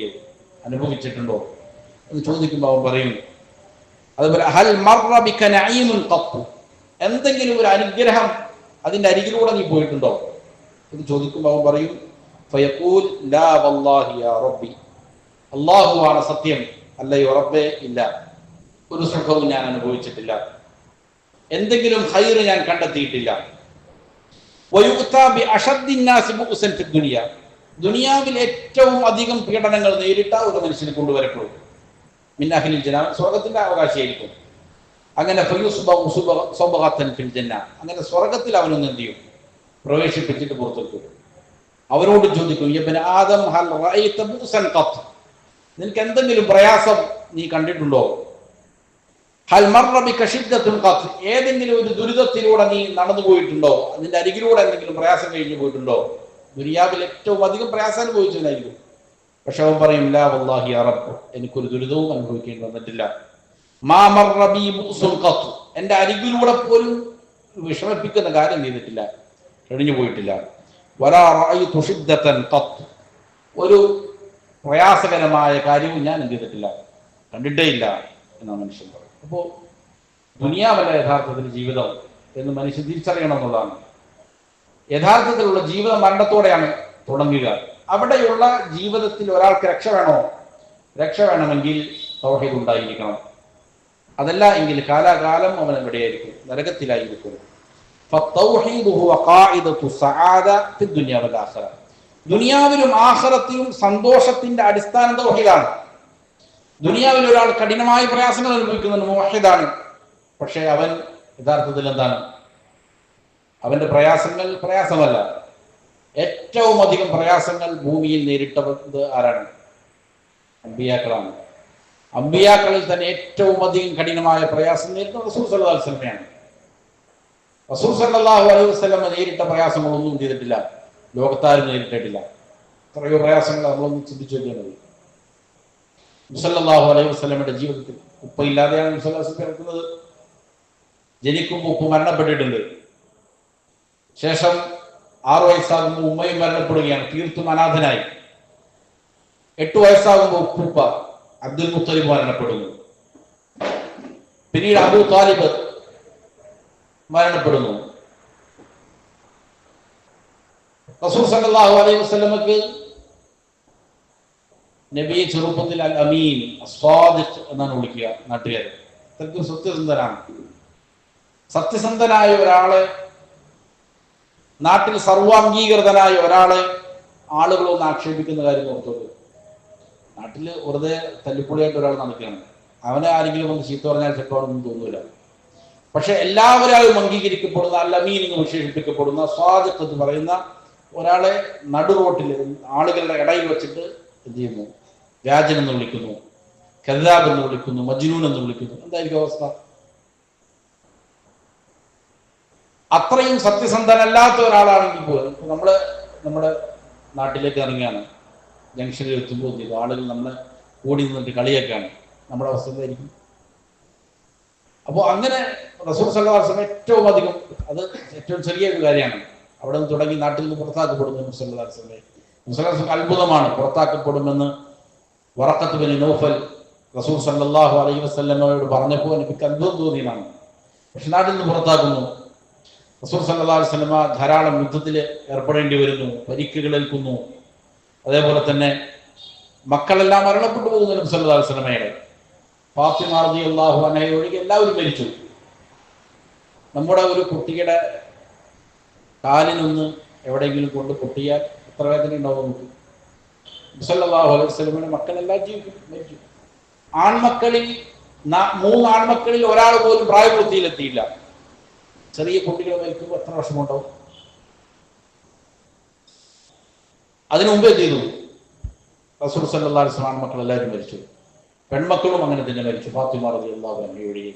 അനുഭവിച്ചിട്ടുണ്ടോ എന്ന് ചോദിക്കുമ്പോൾ അവൻ പറയും, അതുപോലെ ഹൽ മർറ ബിക നഈമുൻ ഖത്തു, എന്തെങ്കിലും ഒരു അനുഗ്രഹം അതിന്റെ അരികിലൂടെ നീ പോയിട്ടുണ്ടോ എന്ന് ചോദിക്കുമ്പോൾ അവൻ പറയും, ഫയഖൂൽ ലാ വല്ലാഹി യാ റബ്ബി, അല്ലാഹുവാണ് സത്യം, അല്ലയോ റബ്ബേ, ഇല്ല, ഒരു സുഖവും ഞാൻ അനുഭവിച്ചിട്ടില്ല, എന്തെങ്കിലും ഖൈർ ഞാൻ കണ്ടെത്തിയിട്ടില്ല. വയുഅ്താ ബി അശദ്ദിൻ നാസി ബുഅ്സൻ ഫി ദുനിയ, ദുനിയാവിൽ ഏറ്റവും അധികം പീഡനങ്ങൾ നേരിട്ട ഒരു മനുഷ്യനെ കൊണ്ടുവരപ്പെടും. മിൻ അഹ്ലിൽ ജന്ന, സ്വർഗ്ഗത്തിന്റെ അവകാശിയായിരിക്കും. അങ്ങനെ ഫിൽ ജന്ന, അങ്ങനെ സ്വർഗത്തിൽ അവനൊന്ന് എന്ത് ചെയ്യും? പ്രവേശിപ്പിച്ചിട്ട് പുറത്തെടുക്കും. അവരോട് ചോദിക്കും, യബ്ന ആദം ഹൽ റഅയ്ത ബുഅ്സൻ ഖത്ത്, നിനക്ക് എന്തെങ്കിലും പ്രയാസം നീ കണ്ടിട്ടുണ്ടോ? ഹൽ മർറ ബിക ഷിദ്ദത്തുൻ ഖത്ത്, ഏതെങ്കിലും ഒരു ദുരിതത്തിലൂടെ നീ നടന്നു പോയിട്ടുണ്ടോ? അതിന്റെ അരികിലൂടെ എന്തെങ്കിലും പ്രയാസം കഴിഞ്ഞു പോയിട്ടുണ്ടോ? ദുനിയാവിൽ ഏറ്റവും അധികം പ്രയാസം അനുഭവിച്ചവനായിരിക്കും. പക്ഷെ അവൻ പറയും ലാ വല്ലാഹി യാ റബ്ബ്, എനിക്കൊരു ദുരിതവും അനുഭവിക്കേണ്ടി വന്നിട്ടില്ല. മാ മർറ ബി ബുസുൻ ഖത്ത്, എന്റെ അരികിലൂടെ പോലും വിഷമിപ്പിക്കുന്ന കാര്യം ചെയ്തിട്ടില്ല, കഴിഞ്ഞു പോയിട്ടില്ല. വലാ റഅയ്തു ഷിദ്ദതൻ ഖത്ത്, ഒരു പ്രയാസകരമായ കാര്യവും ഞാൻ എന്ത് ചെയ്തിട്ടില്ല, കണ്ടിട്ടേ ഇല്ല എന്നാണ് മനുഷ്യൻ പറയുന്നത്. അപ്പോൾ ദുനിയാവല്ല യഥാർത്ഥത്തിൽ ജീവിതം എന്ന് മനുഷ്യൻ തിരിച്ചറിയണം എന്നുള്ളതാണ്. യഥാർത്ഥത്തിലുള്ള ജീവിതം മരണത്തോടെയാണ് തുടങ്ങുക. അവിടെയുള്ള ജീവിതത്തിൽ ഒരാൾക്ക് രക്ഷ വേണമെങ്കിൽ തൗഹീദ് ഉണ്ടായിരിക്കണം. അതല്ല എങ്കിൽ കാലാകാലം അവൻ എവിടെയായിരിക്കും? നരകത്തിലായിരിക്കും. ദുനിയാവിലും ആഖിറത്തിലും സന്തോഷത്തിന്റെ അടിസ്ഥാനം തൗഹീദാണ്. ദുനിയാവിൽ ഒരാൾ കഠിനമായ പ്രയാസങ്ങൾ അനുഭവിക്കുന്നുണ്ട്, മുവഹിദാണ്. പക്ഷെ അവൻ യഥാർത്ഥത്തിൽ എന്താണ്? അവന്റെ പ്രയാസമല്ല. ഏറ്റവും അധികം പ്രയാസങ്ങൾ ഭൂമിയിൽ നേരിട്ടത് ആരാണ്? അമ്പിയാക്കളാണ്. അമ്പിയാക്കളിൽ തന്നെ ഏറ്റവും അധികം കഠിനമായ പ്രയാസം നേരിട്ടത് റസൂൽ സല്ലല്ലാഹു അലൈഹി വസല്ലമയാണ്. റസൂൽ സല്ലല്ലാഹു അലൈഹി വസല്ലമ നേരിട്ട പ്രയാസങ്ങളൊന്നും ചെയ്തിട്ടില്ല, ലോകത്താരും നേരിട്ടിട്ടില്ല. എത്രയോ പ്രയാസങ്ങൾ നമ്മളൊന്നും ചിന്തിച്ചു നോക്കിയത്. സല്ലല്ലാഹു അലൈഹി വസല്ലമയുടെ ജീവിതത്തിൽ ഉപ്പയില്ലാതെയാണ് നബി സല്ലല്ലാഹു അലൈഹി വസല്ലം പിറക്കുന്നത്. ജനിക്കുമ്പോൾ ഉപ്പ മരണപ്പെട്ടിട്ടുണ്ട്. ശേഷം 6 വയസ്സാകുമ്പോൾ ഉമ്മയും മരണപ്പെടുകയാണ്, തീർത്തും അനാഥനായി. 8 വയസ്സാകുമ്പോൾ ഉപ്പ അബ്ദുൽ മുത്തലിബ് മരണപ്പെടുന്നു. പിന്നീട് അബൂ താലിബ് മരണപ്പെടുന്നു. റസൂൽ സല്ലല്ലാഹു അലൈഹി വസല്ലമക്ക് നബിയെ ചെറുപ്പത്തിൽ അൽ അമീൻ, അസ്വാദിഖ് എന്നാണ് വിളിക്കുക നാട്ടുകാർ. അത്രയ്ക്കും സത്യസന്ധനായ ഒരാളെ, നാട്ടിൽ സർവാംഗീകൃതനായ ഒരാളെ ആളുകളൊന്ന് ആക്ഷേപിക്കുന്ന കാര്യം ഓർത്തോളൂ. നാട്ടിൽ വെറുതെ തല്ലിപ്പൊളിയായിട്ട് ഒരാൾ നടക്കുകയാണ്, അവനെ ആരെങ്കിലും ഒന്ന് ചീത്ത പറഞ്ഞാൽ ചെറുപ്പമാണെന്ന് തോന്നൂല. പക്ഷെ എല്ലാവരും അംഗീകരിക്കപ്പെടുന്ന അൽ അമീൻ എന്ന് വിശേഷിപ്പിക്കപ്പെടുന്ന സ്വാദിഖ് എന്ന് പറയുന്ന ഒരാളെ നടുറോട്ടിൽ ആളുകളുടെ ഇടയിൽ വെച്ചിട്ട് എന്ത് ചെയ്യുന്നു? വ്യാജൻ എന്ന് വിളിക്കുന്നു, കദ്ദാബ് എന്ന് വിളിക്കുന്നു, മജ്നൂൻ എന്ന് വിളിക്കുന്നു. എന്തായിരിക്കും അവസ്ഥ? അത്രയും സത്യസന്ധനല്ലാത്ത ഒരാളാണെങ്കിൽ പോലും നമ്മുടെ നാട്ടിലേക്ക് ഇറങ്ങിയാണ്, ജംഗ്ഷനിൽ എത്തുമ്പോൾ ആളുകൾ നമ്മളെ കൂടി നിന്നിട്ട് കളിയൊക്കെയാണ്. നമ്മുടെ അവസ്ഥ എന്തായിരിക്കും? അപ്പോൾ അങ്ങനെ റസൂൽ സല്ലല്ലാഹു അലൈഹി വസല്ലം ഏറ്റവും അധികം, അത് ഏറ്റവും ചെറിയൊരു കാര്യമാണ്. അവിടെ നിന്ന് തുടങ്ങി നാട്ടിൽ നിന്ന് പുറത്താക്കപ്പെടുന്നു നബി സല്ലല്ലാഹു അലൈഹി വസല്ലം. അത്ഭുതമാണ്. പുറത്താക്കപ്പെടുമെന്ന് വറഖത്ത് ബിൻ നൗഫൽ റസൂൽ സല്ലല്ലാഹു അലൈഹി വസല്ലമയോട് പറഞ്ഞപ്പോൾ എനിക്ക് അത്ഭുതം തോന്നിയതാണ്. പക്ഷെ നാട്ടിൽ നിന്ന് പുറത്താക്കുന്നു. റസൂൽ സല്ലല്ലാഹു അലൈഹി വസല്ലമ ധാരാളം യുദ്ധത്തിൽ ഏർപ്പെടേണ്ടി വരുന്നു, പരിക്കുകൾ ഏൽക്കുന്നു. അതേപോലെ തന്നെ മക്കളെല്ലാം മരണപ്പെട്ടു പോകുന്നു നബി സല്ലല്ലാഹു അലൈഹി വസല്ലമയുടെ. ഫാത്തിമ റളിയല്ലാഹു അൻഹ ഒഴികെ എല്ലാവരും മരിച്ചു. നമ്മുടെ ഒരു കുട്ടിയുടെ കാലിനൊന്ന് എവിടെയെങ്കിലും കൊണ്ട് പൊട്ടിയാൽ എത്ര വേദന ഉണ്ടാവും നമുക്ക്? നബി സല്ലല്ലാഹു അലൈഹി വസല്ലമയുടെ മക്കളെല്ലാം മരിച്ചു. ആൺമക്കളിൽ 3 ആൺമക്കളിൽ ഒരാൾ പോലും പ്രായപൂർത്തിയിലെത്തിയില്ല. ചെറിയ കുട്ടികൾ മരിക്കുമ്പോൾ എത്ര വർഷമുണ്ടാവും? അതിനു മുമ്പ് എന്ത് ചെയ്തു? റസൂൽ സല്ലല്ലാഹു അലൈഹി വസല്ലം ആൺമക്കൾ എല്ലാവരും മരിച്ചു. പെൺമക്കളും അങ്ങനെ തന്നെ മരിച്ചു. ഫാത്തിമ റളിയല്ലാഹു അൻഹ ഒഴികെ.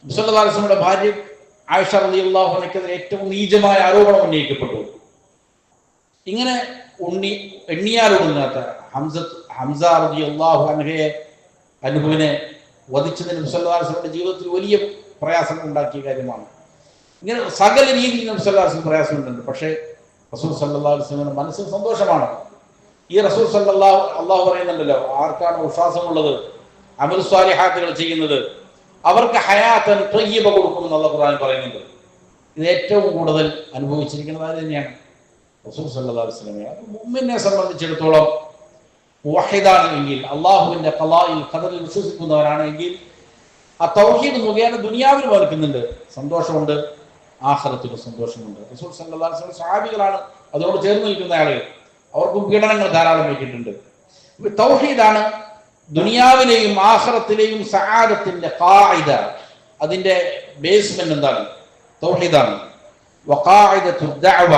നബി സല്ലല്ലാഹു അലൈഹി വസല്ലമയുടെ ഭാര്യ ആയിഷ റളിയല്ലാഹു അൻഹയ്ക്കെതിരെ ഏറ്റവും നീചമായ ആരോപണം ഉന്നയിക്കപ്പെട്ടു. ഇങ്ങനെ എണ്ണിയാലൊടുങ്ങാത്ത ഹംസ റളിയല്ലാഹു അൻഹുവിനെ വധിച്ചതിന് നബി സല്ലല്ലാഹു അലൈഹി വസല്ലമയുടെ ജീവിതത്തിൽ വലിയ പ്രയാസം ഉണ്ടാക്കിയ കാര്യമാണ്. ഇങ്ങനെ സകല രീതിയിൽ നബി സല്ലല്ലാഹു അലൈഹി വസല്ലം പ്രയാസമുണ്ട്. പക്ഷേ റസൂൽ സല്ലല്ലാഹു അലൈഹി വസല്ലമയുടെ മനസ്സിൽ സന്തോഷമാണ്. ഈ റസൂൽ അള്ളാഹു പറയുന്നുണ്ടല്ലോ, ആർക്കാണ് വിശ്വാസമുള്ളത്, അമൽ സ്വാലിഹാത്തുകൾ ചെയ്യുന്നത്, അവർക്ക് ഹയാത്തൻ ത്വയ്യിബ കൊടുക്കുമെന്നുള്ള ഖുർആൻ പറയുന്നുണ്ട്. ഇത് ഏറ്റവും കൂടുതൽ അനുഭവിച്ചിരിക്കുന്നത് അത് തന്നെയാണ്, റസൂൽ സല്ലല്ലാഹു അലൈഹി വസല്ലമയാണ്. മുഅ്മിനെ സംബന്ധിച്ചിടത്തോളം മുവഹിദാണ് എങ്കിൽ, അള്ളാഹുവിന്റെ ഖളാഇൽ ഖദറിൽ വിശ്വസിക്കുന്നവരാണെങ്കിൽ ആ തൗഹീദ് മുഖേന ദുനിയാവിൽ വർക്കുന്നുണ്ട്, സന്തോഷമുണ്ട്, ആഖിറത്തിലും സന്തോഷമുണ്ട്. റസൂൽ സല്ലല്ലാഹു അലൈഹി വസല്ലം സ്വഹാബികളാണ് അതോട് ചേർന്ന് നിൽക്കുന്ന ആളുകൾ, അവർക്കും പീഡനങ്ങൾ ധാരാളം ഏറ്റിട്ടുണ്ട്. തൗഹീദാണ് ദുനിയാവിലെയും ആഖിറത്തിലെയും സആദത്തിന്റെ ഖാഇദ, അതിന്റെ ബേസ്മെന്റ് എന്താണ്? തൗഹീദാണ്. വഖാഇദത്തു ദഅവ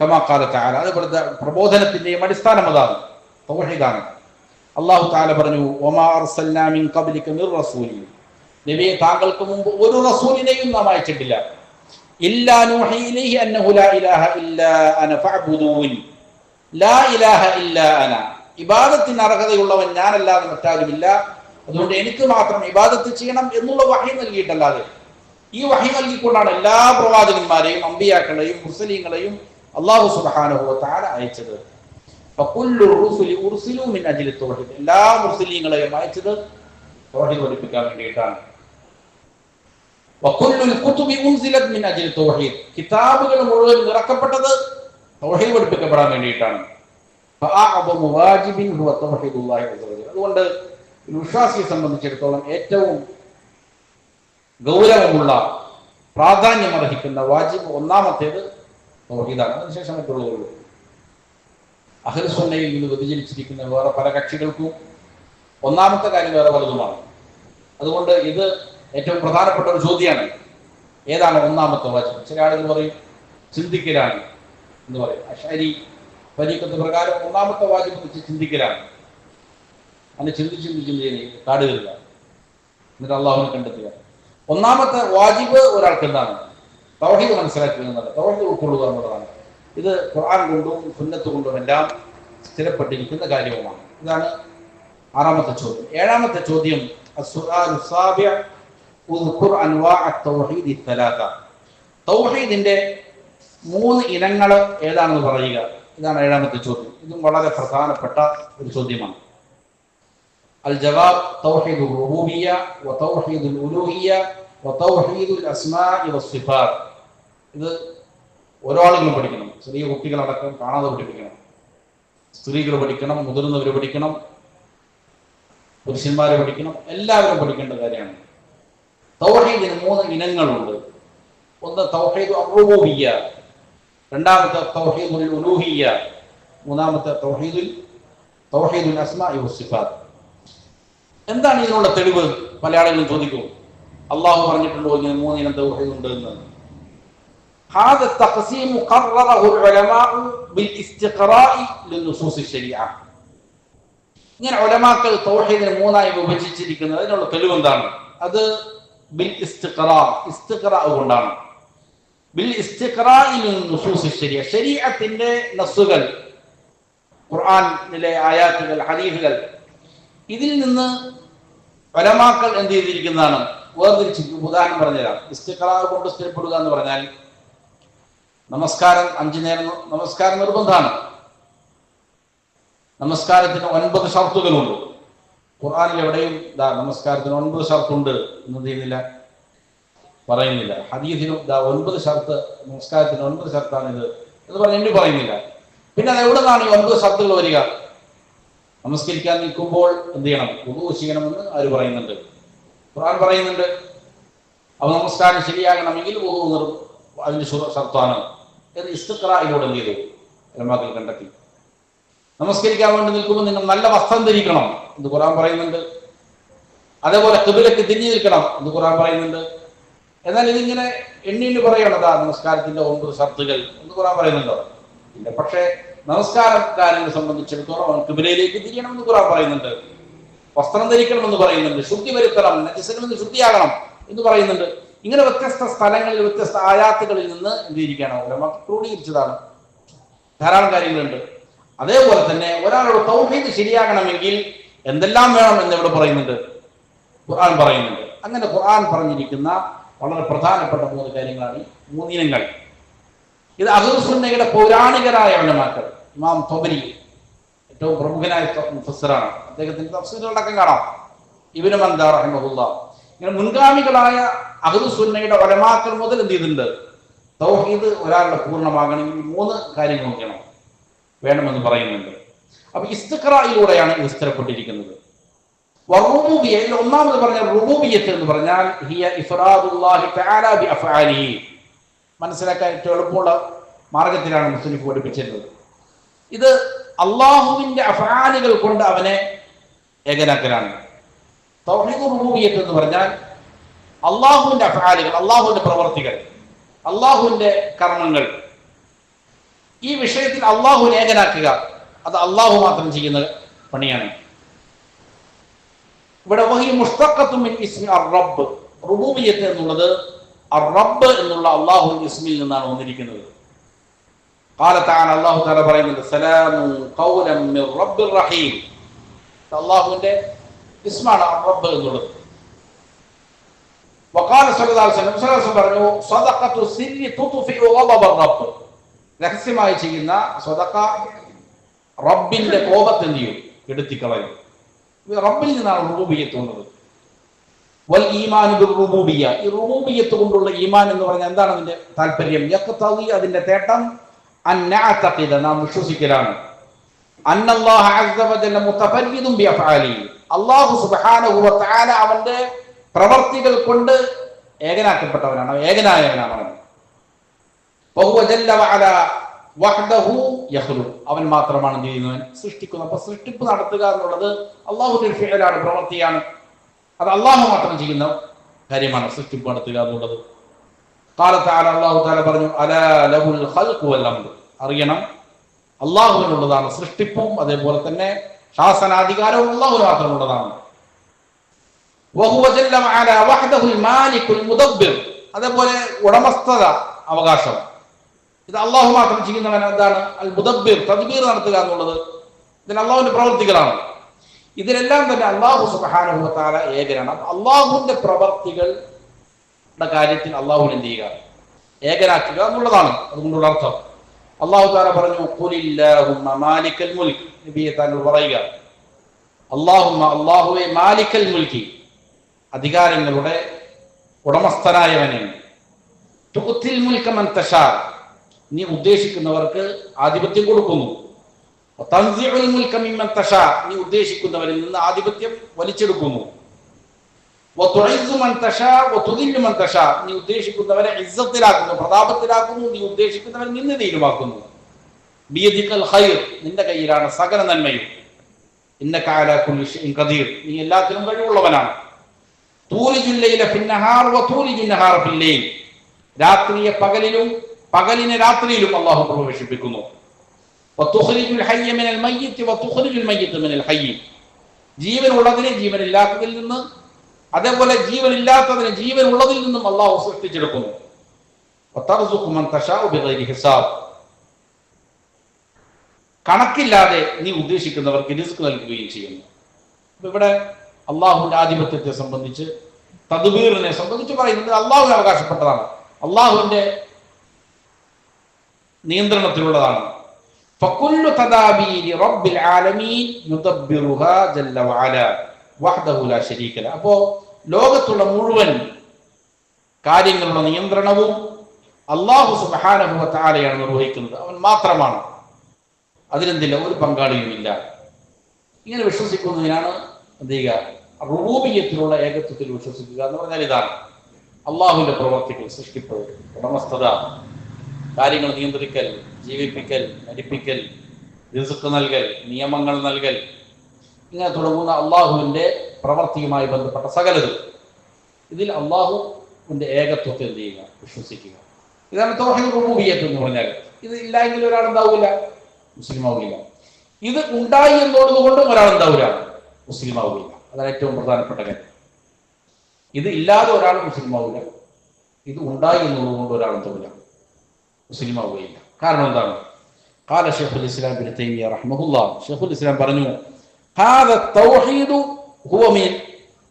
കമാ ഖാല തആല, അതുപോലെ പ്രബോധനത്തിന്റെയും അടിസ്ഥാനം അതാണ്, തൗഹീദാണ്. അല്ലാഹു തആല പറഞ്ഞു, വമാ അർസൽനാ മിൻ ഖബ്ലിക മിർ റസൂലിൻ, നബിയെ താങ്കൾക്ക് മുമ്പ് ഒരു റസൂലിനെയും നാം അയച്ചിട്ടില്ല. ഇല്ലാ നൂഹി ഇലൈഹി അന്നഹു ലാ ഇലാഹ ഇല്ലാ അന ഫഅബ്ദൂൻ. ലാ ഇലാഹ ഇല്ലാ അന, ഇബാദത്തിന് അർഹതയുള്ളവൻ ഞാനല്ലാതെ മറ്റാരുമില്ല, അതുകൊണ്ട് എനിക്ക് മാത്രം ഇബാദത്ത് ചെയ്യണം എന്നുള്ള വഹി നൽകിയിട്ടല്ലാതെ, ഈ വഹി നൽകിക്കൊണ്ടാണ് എല്ലാ പ്രവാചകന്മാരെയും അമ്പിയാക്കളെയും മുർസലീങ്ങളെയും അല്ലാഹു സുബ്ഹാനഹു വ തആല അയച്ചത്. ഫകുല്ലു റുസുലി ഉർസിലു മിൻ അജ്ലി തൗഹീദ്, എല്ലാ മുർസലീങ്ങളെയും അയച്ചത് തൗഹീദ് പഠിപ്പിക്കാൻ വേണ്ടിയിട്ടാണ്. വകുല്ലുൽ കുതുബി ഉൻസിലത് മിൻ അജ്ലി തൗഹീദ്, കിതാബുകൾ മുഴുവൻ ഇറക്കപ്പെട്ടത് തൗഹീദ് പഠിപ്പിക്കപ്പെടാൻ വേണ്ടിയിട്ടാണ്. ഫഅഅദമു വാജിബിൻ ഹുവ തൗഹീദുല്ലാഹി അസ്സ വജൽ, അതുകൊണ്ട് ഒരു വിശ്വാസിയെ സംബന്ധിച്ചിടത്തോളം ഏറ്റവും ഗൗരവമുള്ള പ്രാധാന്യം അർഹിക്കുന്ന വാജിബ് ഒന്നാമത്തേത് തൗഹീദാണ്. അതിനുശേഷം മറ്റുള്ളവരുള്ളൂ. അഹ്ലു സുന്നയിൽ നിന്ന് വ്യതിചലിച്ചിരിക്കുന്ന വേറെ പല കക്ഷികൾക്കും ഒന്നാമത്തെ കാര്യം വേറെ പലതുമാണ്. അതുകൊണ്ട് ഇത് ഏറ്റവും പ്രധാനപ്പെട്ട ഒരു ചോദ്യമാണ്. ഏതാണ് ഒന്നാമത്തെ വാജിബ്? ചില ആളുകൾ പറയും ചിന്തിക്കലാണ് എന്ന് പറയും. അശ്അരി തരീഖത്ത് പ്രകാരം ഒന്നാമത്തെ വാജിബ് വെച്ച് ചിന്തിക്കലാണ്. അങ്ങനെ ചിന്തിച്ച് കാട് കയറുക, എന്നിട്ട് അള്ളാഹുവിനെ കണ്ടെത്തുക. ഒന്നാമത്തെ വാജിബ് ഒരാൾക്ക് എന്താണ്? തൗഹീദ് മനസ്സിലാക്കുക എന്നല്ല, തൗഹീദ് ഉൾക്കൊള്ളുക എന്നുള്ളതാണ്. ഇത് ഖുർആൻ കൊണ്ടും സുന്നത്ത് കൊണ്ടും എല്ലാം സ്ഥിരപ്പെട്ടിരിക്കുന്ന കാര്യവുമാണ്. ഇതാണ് ആറാമത്തെ ചോദ്യം. ഏഴാമത്തെ ചോദ്യം തൗഹീദിന്റെ 3 ഇനങ്ങൾ ഏതാണെന്ന് പറയുക. ഇതാണ് ഏഴാമത്തെ ചോദ്യം. ഇതും വളരെ പ്രധാനപ്പെട്ട ഒരു ചോദ്യമാണ്. അൽ ജവാബ് തൗഹീദുർ റുബൂബിയ്യ വ തൗഹീദുൽ ഉലൂഹിയ്യ വ തൗഹീദുൽ അസ്മാഇ വസ്സിഫാത്ത്. ഇത് ഓരോ ആളുകളും പഠിക്കണം. ചെറിയ കുട്ടികളടക്കം കാണാതെ പഠിപ്പിക്കണം. സ്ത്രീകൾ പഠിക്കണം, മുതിർന്നവർ പഠിക്കണം, പുരുഷന്മാരെ പഠിക്കണം, എല്ലാവരും പഠിക്കേണ്ട കാര്യമാണ്. തൗഹീദിന് 3 ഇനങ്ങളുണ്ട്. ഒന്ന് തൗഹീദ് റുബൂബിയ്യ, രണ്ടാമത്തെ തൗഹീദുൽ ഉലൂഹിയ്യ, മൂന്നാമത്തെ തൗഹീദുൽ അസ്മാഇ വസ്സിഫാത്ത്. എന്താണ് ഇതിനുള്ള തെളിവ്? പല ആളുകളും ചോദിക്കും, അള്ളാഹു പറഞ്ഞിട്ടുണ്ടോ ഇങ്ങനെ 3 ഇനം തൗഹീദ് ഉണ്ട് എന്ന്? هذا التقسيم قرره العلماء بالاستقراء للنصوص الشريعة. ഇങ്ങനെ ഉലമാക്കൾ തൗഹീദിനെ 3ആയി വിഭജിച്ചിരിക്കുന്നത് അതിനുള്ള തെളിവ് എന്താണ്? അത് ബിൽ ഇസ്തിഖറാ, ഇസ്തിഖറാ കൊണ്ടാണ്. ബിൽ ഇസ്തിഖറാഇ ലിന്നുസൂസ് ശരിയ, ശരീഅത്തിന്റെ നസ്സുകൾ, ഖുർആനിലെ ആയാത്തുകൾ, ഹദീസുകൾ, ഇതിൽ നിന്ന് ഉലമാക്കൾ എന്ത് ചെയ്തിരിക്കുന്നതാണ്? വേർതിരിച്ചിരിക്കും. ഉദാഹരണം പറഞ്ഞുതരാം. ഇസ്തിഖറാ കൊണ്ട് സ്ഥിരപ്പെടുക എന്ന് പറഞ്ഞാൽ നമസ്കാരം 5 നേരം നമസ്കാരം നിർബന്ധമാണ്. നമസ്കാരത്തിന് 9 ഷർത്തുകളുണ്ട്. ഖുർആനിൽ എവിടെയും നമസ്കാരത്തിന് 9 ഷർത്തുണ്ട് എന്ന് ചെയ്യുന്നില്ല, പറയുന്നില്ല. ഹദീസിനും 9 ഷർത്ത്, നമസ്കാരത്തിന് 9 ഷർത്താണിത് എന്ന് പറഞ്ഞ് പറയുന്നില്ല. പിന്നെ അത് എവിടെ നിന്നാണ് ഈ 9 ഷർത്തുകൾ വരിക? നമസ്കരിക്കാൻ നിൽക്കുമ്പോൾ എന്ത് ചെയ്യണം? വുദൂ ചെയ്യണമെന്ന് ആര് പറയുന്നുണ്ട്? ഖുർആൻ പറയുന്നുണ്ട്. അപ്പോൾ നമസ്കാരം ശരിയാകണമെങ്കിൽ വുദൂ അതിന്റെ ഷർത്താണ് എന്ന് ഇസ്തിഖ്റാഇലൂടെ എന്ത് ചെയ്തു? ഉലമാക്കൾ കണ്ടെത്തി. നമസ്കരിക്കാൻ വേണ്ടി നിൽക്കുമ്പോൾ നിങ്ങൾ നല്ല വസ്ത്രം ധരിക്കണം എന്ന് ഖുർആൻ പറയുന്നുണ്ട്. അതേപോലെ ഖിബ്ലക്ക് തിരിഞ്ഞു നിൽക്കണം എന്ന് ഖുർആൻ പറയുന്നുണ്ട്. എന്നാൽ ഇതിങ്ങനെ എണ്ണീന് പറയണതാ നമസ്കാരത്തിന്റെ 9 ഷർത്തുകൾ എന്ന് ഖുർആൻ പറയുന്നുണ്ടോ? ഇല്ല. പക്ഷേ നമസ്കാരക്കാരനെ സംബന്ധിച്ചിടത്തോളം അവൻ ഖിബ്ലയിലേക്ക് തിരിയണമെന്ന് ഖുർആൻ പറയുന്നുണ്ട്. വസ്ത്രം ധരിക്കണമെന്ന് പറയുന്നുണ്ട്. ശുദ്ധി വരുത്തണം, നജസ്സുകളിൽ നിന്ന് ശുദ്ധിയാകണം എന്ന് പറയുന്നുണ്ട്. ഇങ്ങനെ വ്യത്യസ്ത സ്ഥലങ്ങളിൽ വ്യത്യസ്ത ആയാത്തുകളിൽ നിന്ന് എന്തിരിക്കുകയാണ്? ഉലമാക്കൾ ക്രോഡീകരിച്ചതാണ്. ധാരാളം കാര്യങ്ങളുണ്ട്. അതേപോലെ തന്നെ ഒരാളുടെ തൗഹീദ് ശരിയാകണമെങ്കിൽ എന്തെല്ലാം വേണം എന്ന് ഇവിടെ പറയുന്നുണ്ട്, ഖുർആൻ പറയുന്നുണ്ട്. അങ്ങനെ ഖുർആൻ പറഞ്ഞിരിക്കുന്ന വളരെ പ്രധാനപ്പെട്ട 3 കാര്യങ്ങളാണ് ഈ 3 ഇനങ്ങൾ. ഇത് അഹ്ലു സുന്നയുടെ പൗരാണികരായ ഉലമാക്കൾ, ഇമാം തൊബരി ഏറ്റവും പ്രമുഖനായ മുഫസ്സിറാണ്. അദ്ദേഹത്തിന്റെ തഫ്സീറുകളടക്കം കാണാം. ഇബ്നു മന്ദ റഹിമഹുല്ലാഹ്. ഇങ്ങനെ മുൻഗാമികളായ അഹ്ലു സുന്നയുടെ ഉലമാക്കൾ മുതൽ എന്ത് ചെയ്തിട്ടുണ്ട്? തൗഹീദ് ഒരാളുടെ പൂർണ്ണമാകണമെങ്കിൽ 3 കാര്യങ്ങൾ വേണമെന്ന് പറയുന്നുണ്ട്. അപ്പൊ ഇസ്തിഖ്റായിലൂടെയാണ് ഇത് സ്ഥിരപ്പെട്ടിരിക്കുന്നത്. വറുബൂബിയ്യ, ഇതിൽ ഒന്നാമത് പറഞ്ഞ റുബൂബിയ്യത്ത് എന്ന് പറഞ്ഞാൽ ഹിയ ഇഫ്റാദുല്ലാഹി തആല ബി അഫ്ആലിഹി. മനസ്സിലാക്കാൻ ഏറ്റവും എളുപ്പമുള്ള മാർഗത്തിലാണ് മുസ്ലിം പഠിപ്പിച്ചിരുന്നത്. ഇത് അള്ളാഹുവിന്റെ അഫ്ആലുകൾ കൊണ്ട് അവനെ ഏകനാക്കലാണ്. തൗഹീദ് റുബൂബിയ്യത്ത് എന്ന് പറഞ്ഞാൽ അള്ളാഹുവിന്റെ അഫ്ആലുകൾ, അള്ളാഹുവിന്റെ പ്രവർത്തികൾ, അള്ളാഹുവിന്റെ കർമ്മങ്ങൾ, ഈ വിഷയത്തിൽ അള്ളാഹുവിനെ ഏകനാക്കുക, അത് അള്ളാഹു മാത്രം ചെയ്യുന്ന പണിയാണ്. ഇവിടെ വഹി മുസ്തഖത്തും മിൻ ഇസ്മി അർ-റബ്ബ്, റുബൂബിയ്യത്ത് എന്നുള്ളത് അർ-റബ്ബ് എന്നുള്ള അല്ലാഹുവിന്റെ ഇസ്മിൽ നിന്നാണ് വന്നിരിക്കുന്നത്. ഖാല തആല, അല്ലാഹു തആല പറയുന്നത് സലാമു ഖൗലൻ മിർ റബ്ബിർ റഹീം, അല്ലാഹുവിന്റെ ഇസ്മാണ് അർ-റബ്ബ് എന്നുള്ളത്. വഖാല സല്ലല്ലാഹു അലൈഹി വസല്ലം പറഞ്ഞു സദഖത്തു സിരി തുത്ഫിഉ ഗളബ റബ്ബ്, രഹസ്യമായി ചെയ്യുന്ന സദഖ റബ്ബിന്റെ കോപത്തെ എന്ത് ചെയ്യും? എടുത്തിക്കളയും. റബ്ബിൽ നിന്നാണ് റുബൂബിയ്യത്ത് വന്നത്. വൽ ഈമാനു ബിർ റുബൂബിയ്യ, ഈ റുബൂബിയ്യത്ത് കൊണ്ടുള്ള ഈമാൻ എന്ന് പറഞ്ഞാൽ എന്താണ് അതിന്റെ താല്പര്യം? യഖ്തദി, അതിന്റെ തേട്ടം അൻ നഅതഖിദ, നാം വിശ്വസിക്കലാണ്, അന്നല്ലാഹ അസ്സ വജല്ല മുതഫരിദുൻ ബിഅഫ്ആലി, അല്ലാഹു സുബ്ഹാനഹു വ തആല അവന്റെ പ്രവർത്തികൾ കൊണ്ട് ഏകനാക്കപ്പെട്ടവനാണ്, ഏകനായവനാണ് അവൻ. വഹുവ ജല്ല വഅല വഹ്ദഹു യഖ്ലുഖ്, അവൻ മാത്രമാണ് എന്ത് ചെയ്യുന്നവൻ? സൃഷ്ടിക്കുന്നത്. അപ്പൊ സൃഷ്ടിപ്പ് നടത്തുക എന്നുള്ളത് അല്ലാഹുവിന്റെ ഫിഅലാണ്, പ്രവൃത്തിയാണ്. അത് അല്ലാഹു മാത്രം ചെയ്യുന്ന കാര്യമാണ് സൃഷ്ടിപ്പ് നടത്തുക എന്നുള്ളത്. ഖാല തആല, അല്ലാഹു തആല പറഞ്ഞു അലാ ലഹുൽ ഖൽഖു വൽ അംർ, അറിയണം അല്ലാഹുവിനുള്ളതാണ് സൃഷ്ടിപ്പും അതേപോലെ തന്നെ ശാസനാധികാരവും അല്ലാഹുവിന് മാത്രമുള്ളതാണ്. വഹുവ ജല്ല വഅല വഹ്ദഹുൽ മാലികുൽ മുദബ്ബിർ, അതേപോലെ ഉടമസ്ഥത അവകാശം ഇത് അല്ലാഹു മാത്രം ചെയ്യുന്നവൻ. എന്താണ് അൽ മുദബ്ബിർ? തദ്ബീർ നടത്തുക എന്നുള്ളത് ഇതിന് അല്ലാഹുവിന്റെ പ്രവൃത്തികളാണ്. ഇതിലെല്ലാം തന്നെ അല്ലാഹു സുബ്ഹാനഹു വ തആല ഏകനാണ്. അല്ലാഹുവിന്റെ പ്രവർത്തികളുടെ കാര്യത്തിൽ അല്ലാഹുവിനെ എന്ത് ചെയ്യുക? ഏകനാക്കുക എന്നുള്ളതാണ് അതുകൊണ്ടുള്ള അർത്ഥം. അല്ലാഹു തആല പറഞ്ഞു ഖുലില്ലാഹുമ്മ മാലിക്കൽ മുൽക്ക്, നബിയെ താങ്കൾ പറയുക അല്ലാഹുമ്മ, അല്ലാഹുവേ, മാലിക്കൽ മുൽക്കി, അധികാരങ്ങളുടെ ഉടമസ്ഥനായവനെ, തുഅ്തിൽ മുൽക മൻ തശാ, നീ ഉദ്ദേശിക്കുന്നവർക്ക് ആധിപത്യം കൊടുക്കുന്നു, തൻസിഉൽ മുൽക മിമ്മൻ തശാ, നീ ഉദ്ദേശിക്കുന്നവരിൽ നിന്ന് ആധിപത്യം വലിച്ചെടുക്കുന്നു, വതുഇസ്സു മൻ തശാ വതുദില്ലു മൻ തശാ, നീ ഉദ്ദേശിക്കുന്നവരെ ഇസ്സത്തിലാക്കുന്നു, പ്രതാപത്തിലാക്കുന്നു, നീ ഉദ്ദേശിക്കുന്നവരെ നിന്ദയിലുമാക്കുന്നു. ബിയദികൽ ഖൈർ, നിന്റെ കയ്യിലാണ് സകല നന്മയും. ഇന്നക അലാ കുല്ലി ഷൈഇൻ ഖദീർ, നീ എല്ലാത്തിനും കഴിവുള്ളവനാണ്. തൂലിജുൽ ലൈല ഫിന്നഹാർ വതൂലിജുൻ നഹാറ ഫിൽ ലൈൽ, രാത്രിയെ പകലിലും പകലിനെ രാത്രിയിലും അല്ലാഹു പ്രവേശിപ്പിക്കുന്നു. വതുഖ്രിജുൽ ഹയ്യ മിനൽ മയ്യിത്ത് വതുഖ്രിജുൽ മയ്യിത്ത മിനൽ ഹയ്യ, ജീവനുള്ളതിനെ ജീവനില്ലാത്തതിൽ നിന്ന്, അതേപോലെ ജീവനില്ലാത്തതിനെ ജീവനുള്ളതിൽ നിന്നും അല്ലാഹു സൃഷ്ടിച്ചെടുക്കുന്നു. വതർസുഖു മൻ തശാഉ ബിഗൈരി ഹിസാബ്, കണക്കില്ലാതെ നീ ഉദ്ദേശിക്കുന്നവർക്ക് റിസ്ക് നൽകുകയും ചെയ്യുന്നു. അപ്പൊ ഇവിടെ അള്ളാഹുവിന്റെ ആധിപത്യത്തെ സംബന്ധിച്ച്, തദ്ബീറിനെ സംബന്ധിച്ച് പറയുന്നത് അള്ളാഹുവിന് അവകാശപ്പെട്ടതാണ്, അള്ളാഹുവിന്റെ നിയന്ത്രണത്തിലുള്ളതാണ്. ഫകുല്ലു തദാബീരി റബ്ബിൽ ആലമീൻ യുദബ്ബിറുഹാ ജല്ല വഅല വഹ്ദഹു ലാ ശരീക ലഹു, അപ്പോ ലോകത്തുള്ള മുഴുവൻ കാര്യങ്ങളുടെ നിയന്ത്രണവും അല്ലാഹു സുബ്ഹാനഹു വ തആലയാണ് നിർവഹിക്കുന്നത്, അവൻ മാത്രമാണ്, അതിലെന്തില്ല ഒരു പങ്കാളിയുമില്ല. ഇങ്ങനെ വിശ്വസിക്കുന്നതിനാണ് എന്ത് ചെയ്യുക? റുബൂബിയ്യത്തിലുള്ള ഏകത്വത്തിൽ വിശ്വസിക്കുക എന്ന് പറഞ്ഞാൽ ഇതാണ്. അള്ളാഹുവിന്റെ പ്രവർത്തികൾ, സൃഷ്ടിപ്പ്, ഉടമസ്ഥത, കാര്യങ്ങൾ നിയന്ത്രിക്കൽ, ജീവിപ്പിക്കൽ, മരിപ്പിക്കൽ, റിസ്ക് നൽകൽ, നിയമങ്ങൾ നൽകൽ, ഇങ്ങനെ തുടങ്ങുന്ന അള്ളാഹുവിന്റെ പ്രവർത്തിയുമായി ബന്ധപ്പെട്ട സകലതും, ഇതിൽ അള്ളാഹുവിന്റെ ഏകത്വത്തെ എന്ത് ചെയ്യുക? വിശ്വസിക്കുക. ഇതാണ് തൗഹീദ് റുബൂബിയ്യത്ത് എന്ന് പറഞ്ഞാൽ. ഇത് ഇല്ല എങ്കിൽ ഒരാൾ എന്താവില്ല? മുസ്ലിം ആവില്ല. ഇത് ഉണ്ടായി എന്നുള്ളതുകൊണ്ടും ഒരാൾ എന്താവില്ല? മുസ്ലിം ആവില്ല. അതാണ് ഏറ്റവും പ്രധാനപ്പെട്ട കാര്യം. ഇത് ഇല്ലാതെ ഒരാൾ മുസ്ലിം ആവില്ല, ഇത് ഉണ്ടായി എന്നുള്ളതുകൊണ്ട് ഒരാൾ എന്താവില്ല? മുസ്ലിം ആവുകയില്ല. കാരണം എന്താണ്? ഖാല ശൈഖുൽ ഇസ്ലാം ഇബ്നു തൈമിയ്യ റഹ്മഹുല്ലാഹ്, ശൈഖുൽ ഇസ്ലാം പറഞ്ഞു ഹാദ തൗഹീദു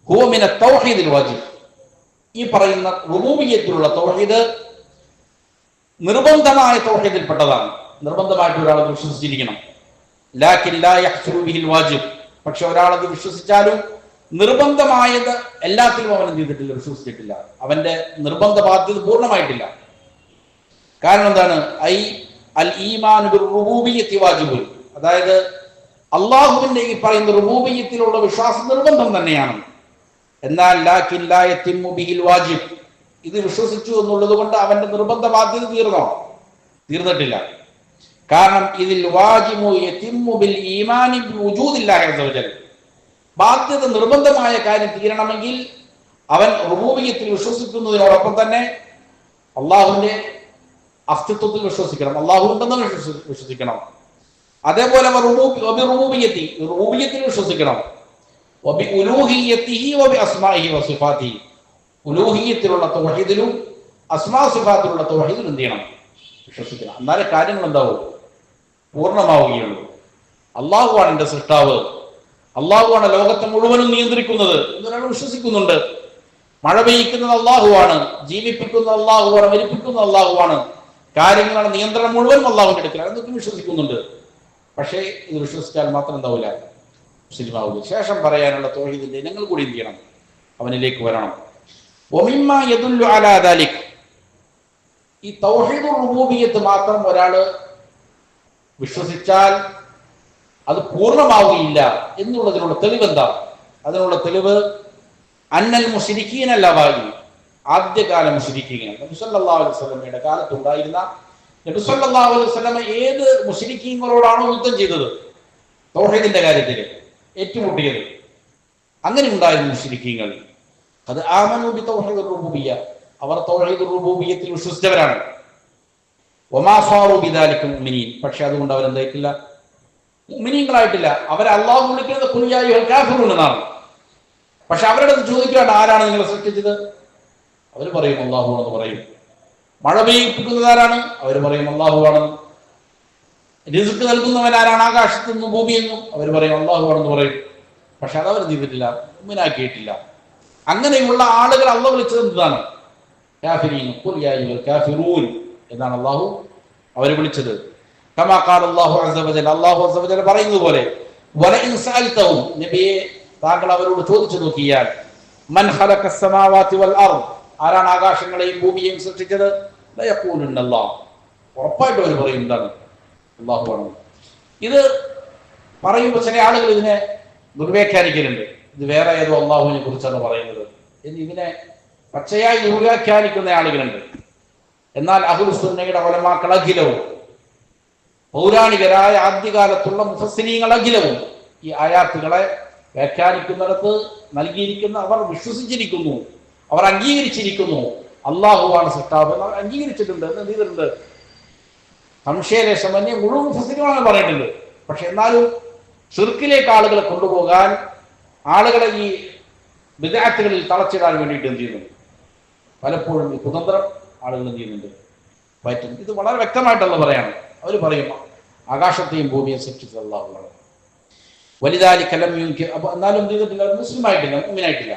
ഹുവ മിന തൗഹീദിൽ വാജിബ്, ഈ പറയുന്ന റുബൂബിയ്യത്തിലുള്ള തൗഹീദ് നിർബന്ധമായ തൗഹീദിൽപ്പെട്ടതാണ്. നിർബന്ധമായിട്ട് ഒരാൾ വിശ്വസിച്ചിരിക്കണം. ലാകിൻ ലാ യഹ്സുലു ബിഹിൽ വാജിബ്, പക്ഷെ ഒരാളത് വിശ്വസിച്ചാലും നിർബന്ധമായത് എല്ലാത്തിലും അവൻ എന്ത് ചെയ്തിട്ടില്ല? വിശ്വസിച്ചിട്ടില്ല. അവന്റെ നിർബന്ധ ബാധ്യത പൂർണ്ണമായിട്ടില്ല. കാരണം എന്താണ്? ഐ അൽ ഈമാനു ബിർ റുബൂബിയ്യത്തി വാജിബുൻ, അതായത് അള്ളാഹുവിന്റെ ഈ പറയുന്ന റുബൂബിയ്യത്തിലുള്ള വിശ്വാസം നിർബന്ധം തന്നെയാണ്. എന്നാൽ ലാകിൻ ലാ യതിമ്മു ബിഹിൽ വാജിബ്, ഇത് വിശ്വസിച്ചു എന്നുള്ളത് കൊണ്ട് അവന്റെ നിർബന്ധ ബാധ്യത തീർന്നിട്ടില്ല. കാരണം ഇതിൽ വാജിബു യതിമ്മു ബിൽ ഈമാനി ബിവുജൂദില്ലാഹി അസ്സ വജൽ, ബാധ്യത നിർബന്ധമായ കാര്യം തീരണമെങ്കിൽ അവൻ റുബൂബിയ്യത്തിൽ വിശ്വസിക്കുന്നതിനോടൊപ്പം തന്നെ അള്ളാഹുവിന്റെ അസ്തിത്വത്തിൽ വിശ്വസിക്കണം, അള്ളാഹു ഉണ്ടെന്ന് വിശ്വസിക്കണം. അതേപോലെ റുബൂബിയ്യത്തിൽ വിശ്വസിക്കണം. വബി ഉലൂഹിയ്യതിഹി വബി അസ്മാഇഹി വസിഫാതിഹി. ഉലൂഹിയ്യത്തിലുള്ള തൗഹീദിലും അസ്മാ സിഫാത്തിലുള്ള തൗഹീദിലും എന്ത് ചെയ്യണം? വിശ്വസിക്കണം. എന്നാലേ കാര്യങ്ങൾ എന്താവും? പൂർണ്ണമാവുകയുള്ളൂ. അള്ളാഹുവാണ് എൻ്റെ സൃഷ്ടാവ്, അള്ളാഹുവാണ് ലോകത്തെ മുഴുവനും നിയന്ത്രിക്കുന്നത് എന്നൊരാൾ വിശ്വസിക്കുന്നുണ്ട്. മഴ പെയ്യിക്കുന്നത് അള്ളാഹുവാണ്, ജീവിപ്പിക്കുന്നത് അള്ളാഹുവാണ്, മരിപ്പിക്കുന്നത് അള്ളാഹുവാണ്, കാര്യങ്ങളുടെ നിയന്ത്രണം മുഴുവൻ അള്ളാഹുവിന്റെ അടുക്കലാണ് എന്നൊക്കെ വിശ്വസിക്കുന്നുണ്ട്. പക്ഷേ ഇത് വിശ്വസിച്ചാൽ മാത്രം എന്താവില്ല? മുസ്ലിമാവില്ല. ശേഷം പറയാനുള്ള തൗഹീദിന്റെ ഇനങ്ങൾ കൂടി എന്ത് ചെയ്യണം? അവനിലേക്ക് വരണം. വമിമ്മാ യദുല്ലു അലാ ദാലിക്. ഈ തൗഹീദുർ റുബൂബിയ്യത്ത് മാത്രം ഒരാള് വിശ്വസിച്ചാൽ അത് പൂർണ്ണമാവുകയില്ല എന്നുള്ളതിനുള്ള തെളിവ് എന്താ? അതിനുള്ള തെളിവ് അന്നൽ മുശ്രിക്കീന ലവായി, ആദ്യകാല മുശ്രിക്കീങ്ങൾ, നബി സല്ലല്ലാഹു അലൈഹി വസല്ലമയുടെ കാലത്തുണ്ടായിരുന്ന, നബി സല്ലല്ലാഹു അലൈഹി വസല്ലമ ഏത് മുശ്രിക്കീങ്ങളോടാണോ യുദ്ധം ചെയ്തത് തൗഹീദിന്റെ കാര്യത്തിൽ ഏറ്റുമുട്ടിയത്, അങ്ങനെ ഉണ്ടായിരുന്ന മുശ്രിക്കീങ്ങൾ അത് ആമനു ബി തൗഹീദുർ റുബൂബിയ്യ, അവർ തൗഹീദുർ റുബൂബിയ്യത്തിൽ വിശ്വസിച്ചവരാണ്. വമാ സാറു ബിദാലിക മുഅ്മിനീൻ, പക്ഷെ അതുകൊണ്ട് അവരെന്തായിട്ടില്ല? മുഅ്മിനീങ്ങളായിട്ടില്ല. അവരെ അല്ലാഹു വിളിക്കുന്നത് ഖുൽ യാ അയ്യുഹൽ കാഫിറൂൻ എന്നാണ്. പക്ഷെ അവരുടെ ചോദിക്കുകയാണ്, ആരാണ് നിങ്ങളെ സൃഷ്ടിച്ചത്? അവർ പറയും അല്ലാഹു ആണെന്ന് പറയും. മഴ പെയ്യിപ്പിക്കുന്നത് ആരാണ്? അവർ പറയും അല്ലാഹു ആണെന്ന്. റിസ്ക് നൽകുന്നവൻ ആരാണ്? ആകാശത്തു നിന്നും ഭൂമിയിൽ നിന്നും. അവർ പറയും അല്ലാഹു ആണെന്ന് പറയും. പക്ഷെ അതവർ ചെയ്തിട്ടില്ല, മുഅ്മിനാക്കിയിട്ടില്ല. അങ്ങനെയുള്ള ആളുകൾ അല്ലാഹു വിളിച്ചത് എന്താണ്? കാഫിരീൻ, ഖുൽ യാ അയ്യുഹൽ കാഫിറൂൻ എന്നാണ് അല്ലാഹു അവരെ വിളിച്ചത്. കമാ ഖാല അല്ലാഹു അസ്സ വജൽ, അല്ലാഹു അസ്സ വജൽ പറയുന്നത് പോലെ, വലഇൻ സഅൽതഹും, നബിയെ താങ്കൾ അവരോട് ചോദിച്ചു നോക്കിയാൽ, മൻ ഖലഖസ് സമാവാതി വൽ അർദ്, ആരാണ് ആകാശങ്ങളെയും ഭൂമിയെയും സൃഷ്ടിച്ചത്? ലയഖൂലുന്ന അല്ലാഹ്, ഉറപ്പായിട്ടും അവർ പറയും എന്താണ്? അല്ലാഹു ആണ്. ഇത് പറയുമ്പോൾ ചില ആളുകൾ ഇതിനെ ദുർവ്യാഖ്യാനിക്കലുണ്ട്. ഇത് വേറെ ഏതോ അള്ളാഹുവിനെ കുറിച്ചാണ് പറയുന്നത് എന്ന് ഇതിനെ പച്ചയായി ദുർവ്യാഖ്യാനിക്കുന്ന ആളുകളുണ്ട്. എന്നാൽ അഹ്ലുസ് സുന്നയുടെ ഉലമാക്കൾ അഖിലവും, പൗരാണികരായ ആദ്യകാലത്തുള്ള മുഫസ്സിരീങ്ങൾ അഖിലവും ഈ ആയാത്തുകളെ വ്യാഖ്യാനിക്കുന്നിടത്ത് നൽകിയിരിക്കുന്ന, അവർ വിശ്വസിച്ചിരിക്കുന്നു, അവർ അംഗീകരിച്ചിരിക്കുന്നു അള്ളാഹുവാണ് സൃഷ്ടാവ് എന്ന് അവർ അംഗീകരിച്ചിട്ടുണ്ട്. എന്ന് എന്ത് ചെയ്തിട്ടുണ്ട്? സംശയലേശമന്യേ മുഴുവൻ മുഫസ്സിറുകളാണ് പറഞ്ഞിട്ടുണ്ട്. പക്ഷെ എന്നാലും ശിർക്കിലേക്ക് ആളുകളെ കൊണ്ടുപോകാൻ, ആളുകളെ ഈ ബിദ്അത്തുകളിൽ തളച്ചിടാൻ വേണ്ടിയിട്ട് എന്ത് ചെയ്യുന്നു? പലപ്പോഴും ഈ കുതന്ത്രം ആളുകൾ എന്ത് ചെയ്യുന്നുണ്ട്? പറ്റും. ഇത് വളരെ വ്യക്തമായിട്ടല്ല പറയാണ്. അവർ പറയും ആകാശത്തെയും ഭൂമിയെയും സൃഷ്ടിച്ചത് അല്ലാഹുവാണ്. വലിദാലിക ലം യുൻകിർ, അപ്പോൾ എന്നാലും എന്ത് ചെയ്തിട്ടില്ല? മുസ്ലിമായിട്ടില്ല, മുഅ്മിനായിട്ടില്ല.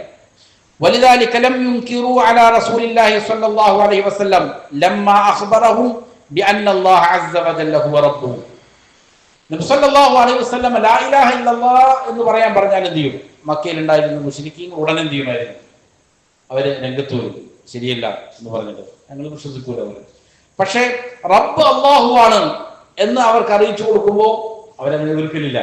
വലിദാലിക ലം യുൻകിറു അലാ റസൂലില്ലാഹി സ്വല്ലല്ലാഹു അലൈഹി വസല്ലം ലമ്മാ അഖ്ബറഹും ബിഅന്ന അല്ലാഹ അസ്സ വജല്ല ഹുവ റബ്ബുഹു. നബി സല്ലല്ലാഹു അലൈഹി വസല്ലം ലാ ഇലാഹ ഇല്ലല്ലാഹ് എന്ന് പറയാൻ പറഞ്ഞാൽ എന്ത് ചെയ്യും? മക്കയിൽ ഉണ്ടായിരുന്ന മുശ്രിക്കീങ്ങൾ ഉടനെ എന്ത് ചെയ്യുമായിരുന്നു? അവര് രംഗത്ത് വരും, ശരിയല്ല എന്ന് പറഞ്ഞിട്ട്. ഞങ്ങൾ വിശ്വസിക്കൂല അവർ. പക്ഷെ റബ്ബ് അള്ളാഹുവാണ് എന്ന് അവർക്ക് അറിയിച്ചു കൊടുക്കുമ്പോൾ അവരങ്ങനെ എതിർക്കലില്ല.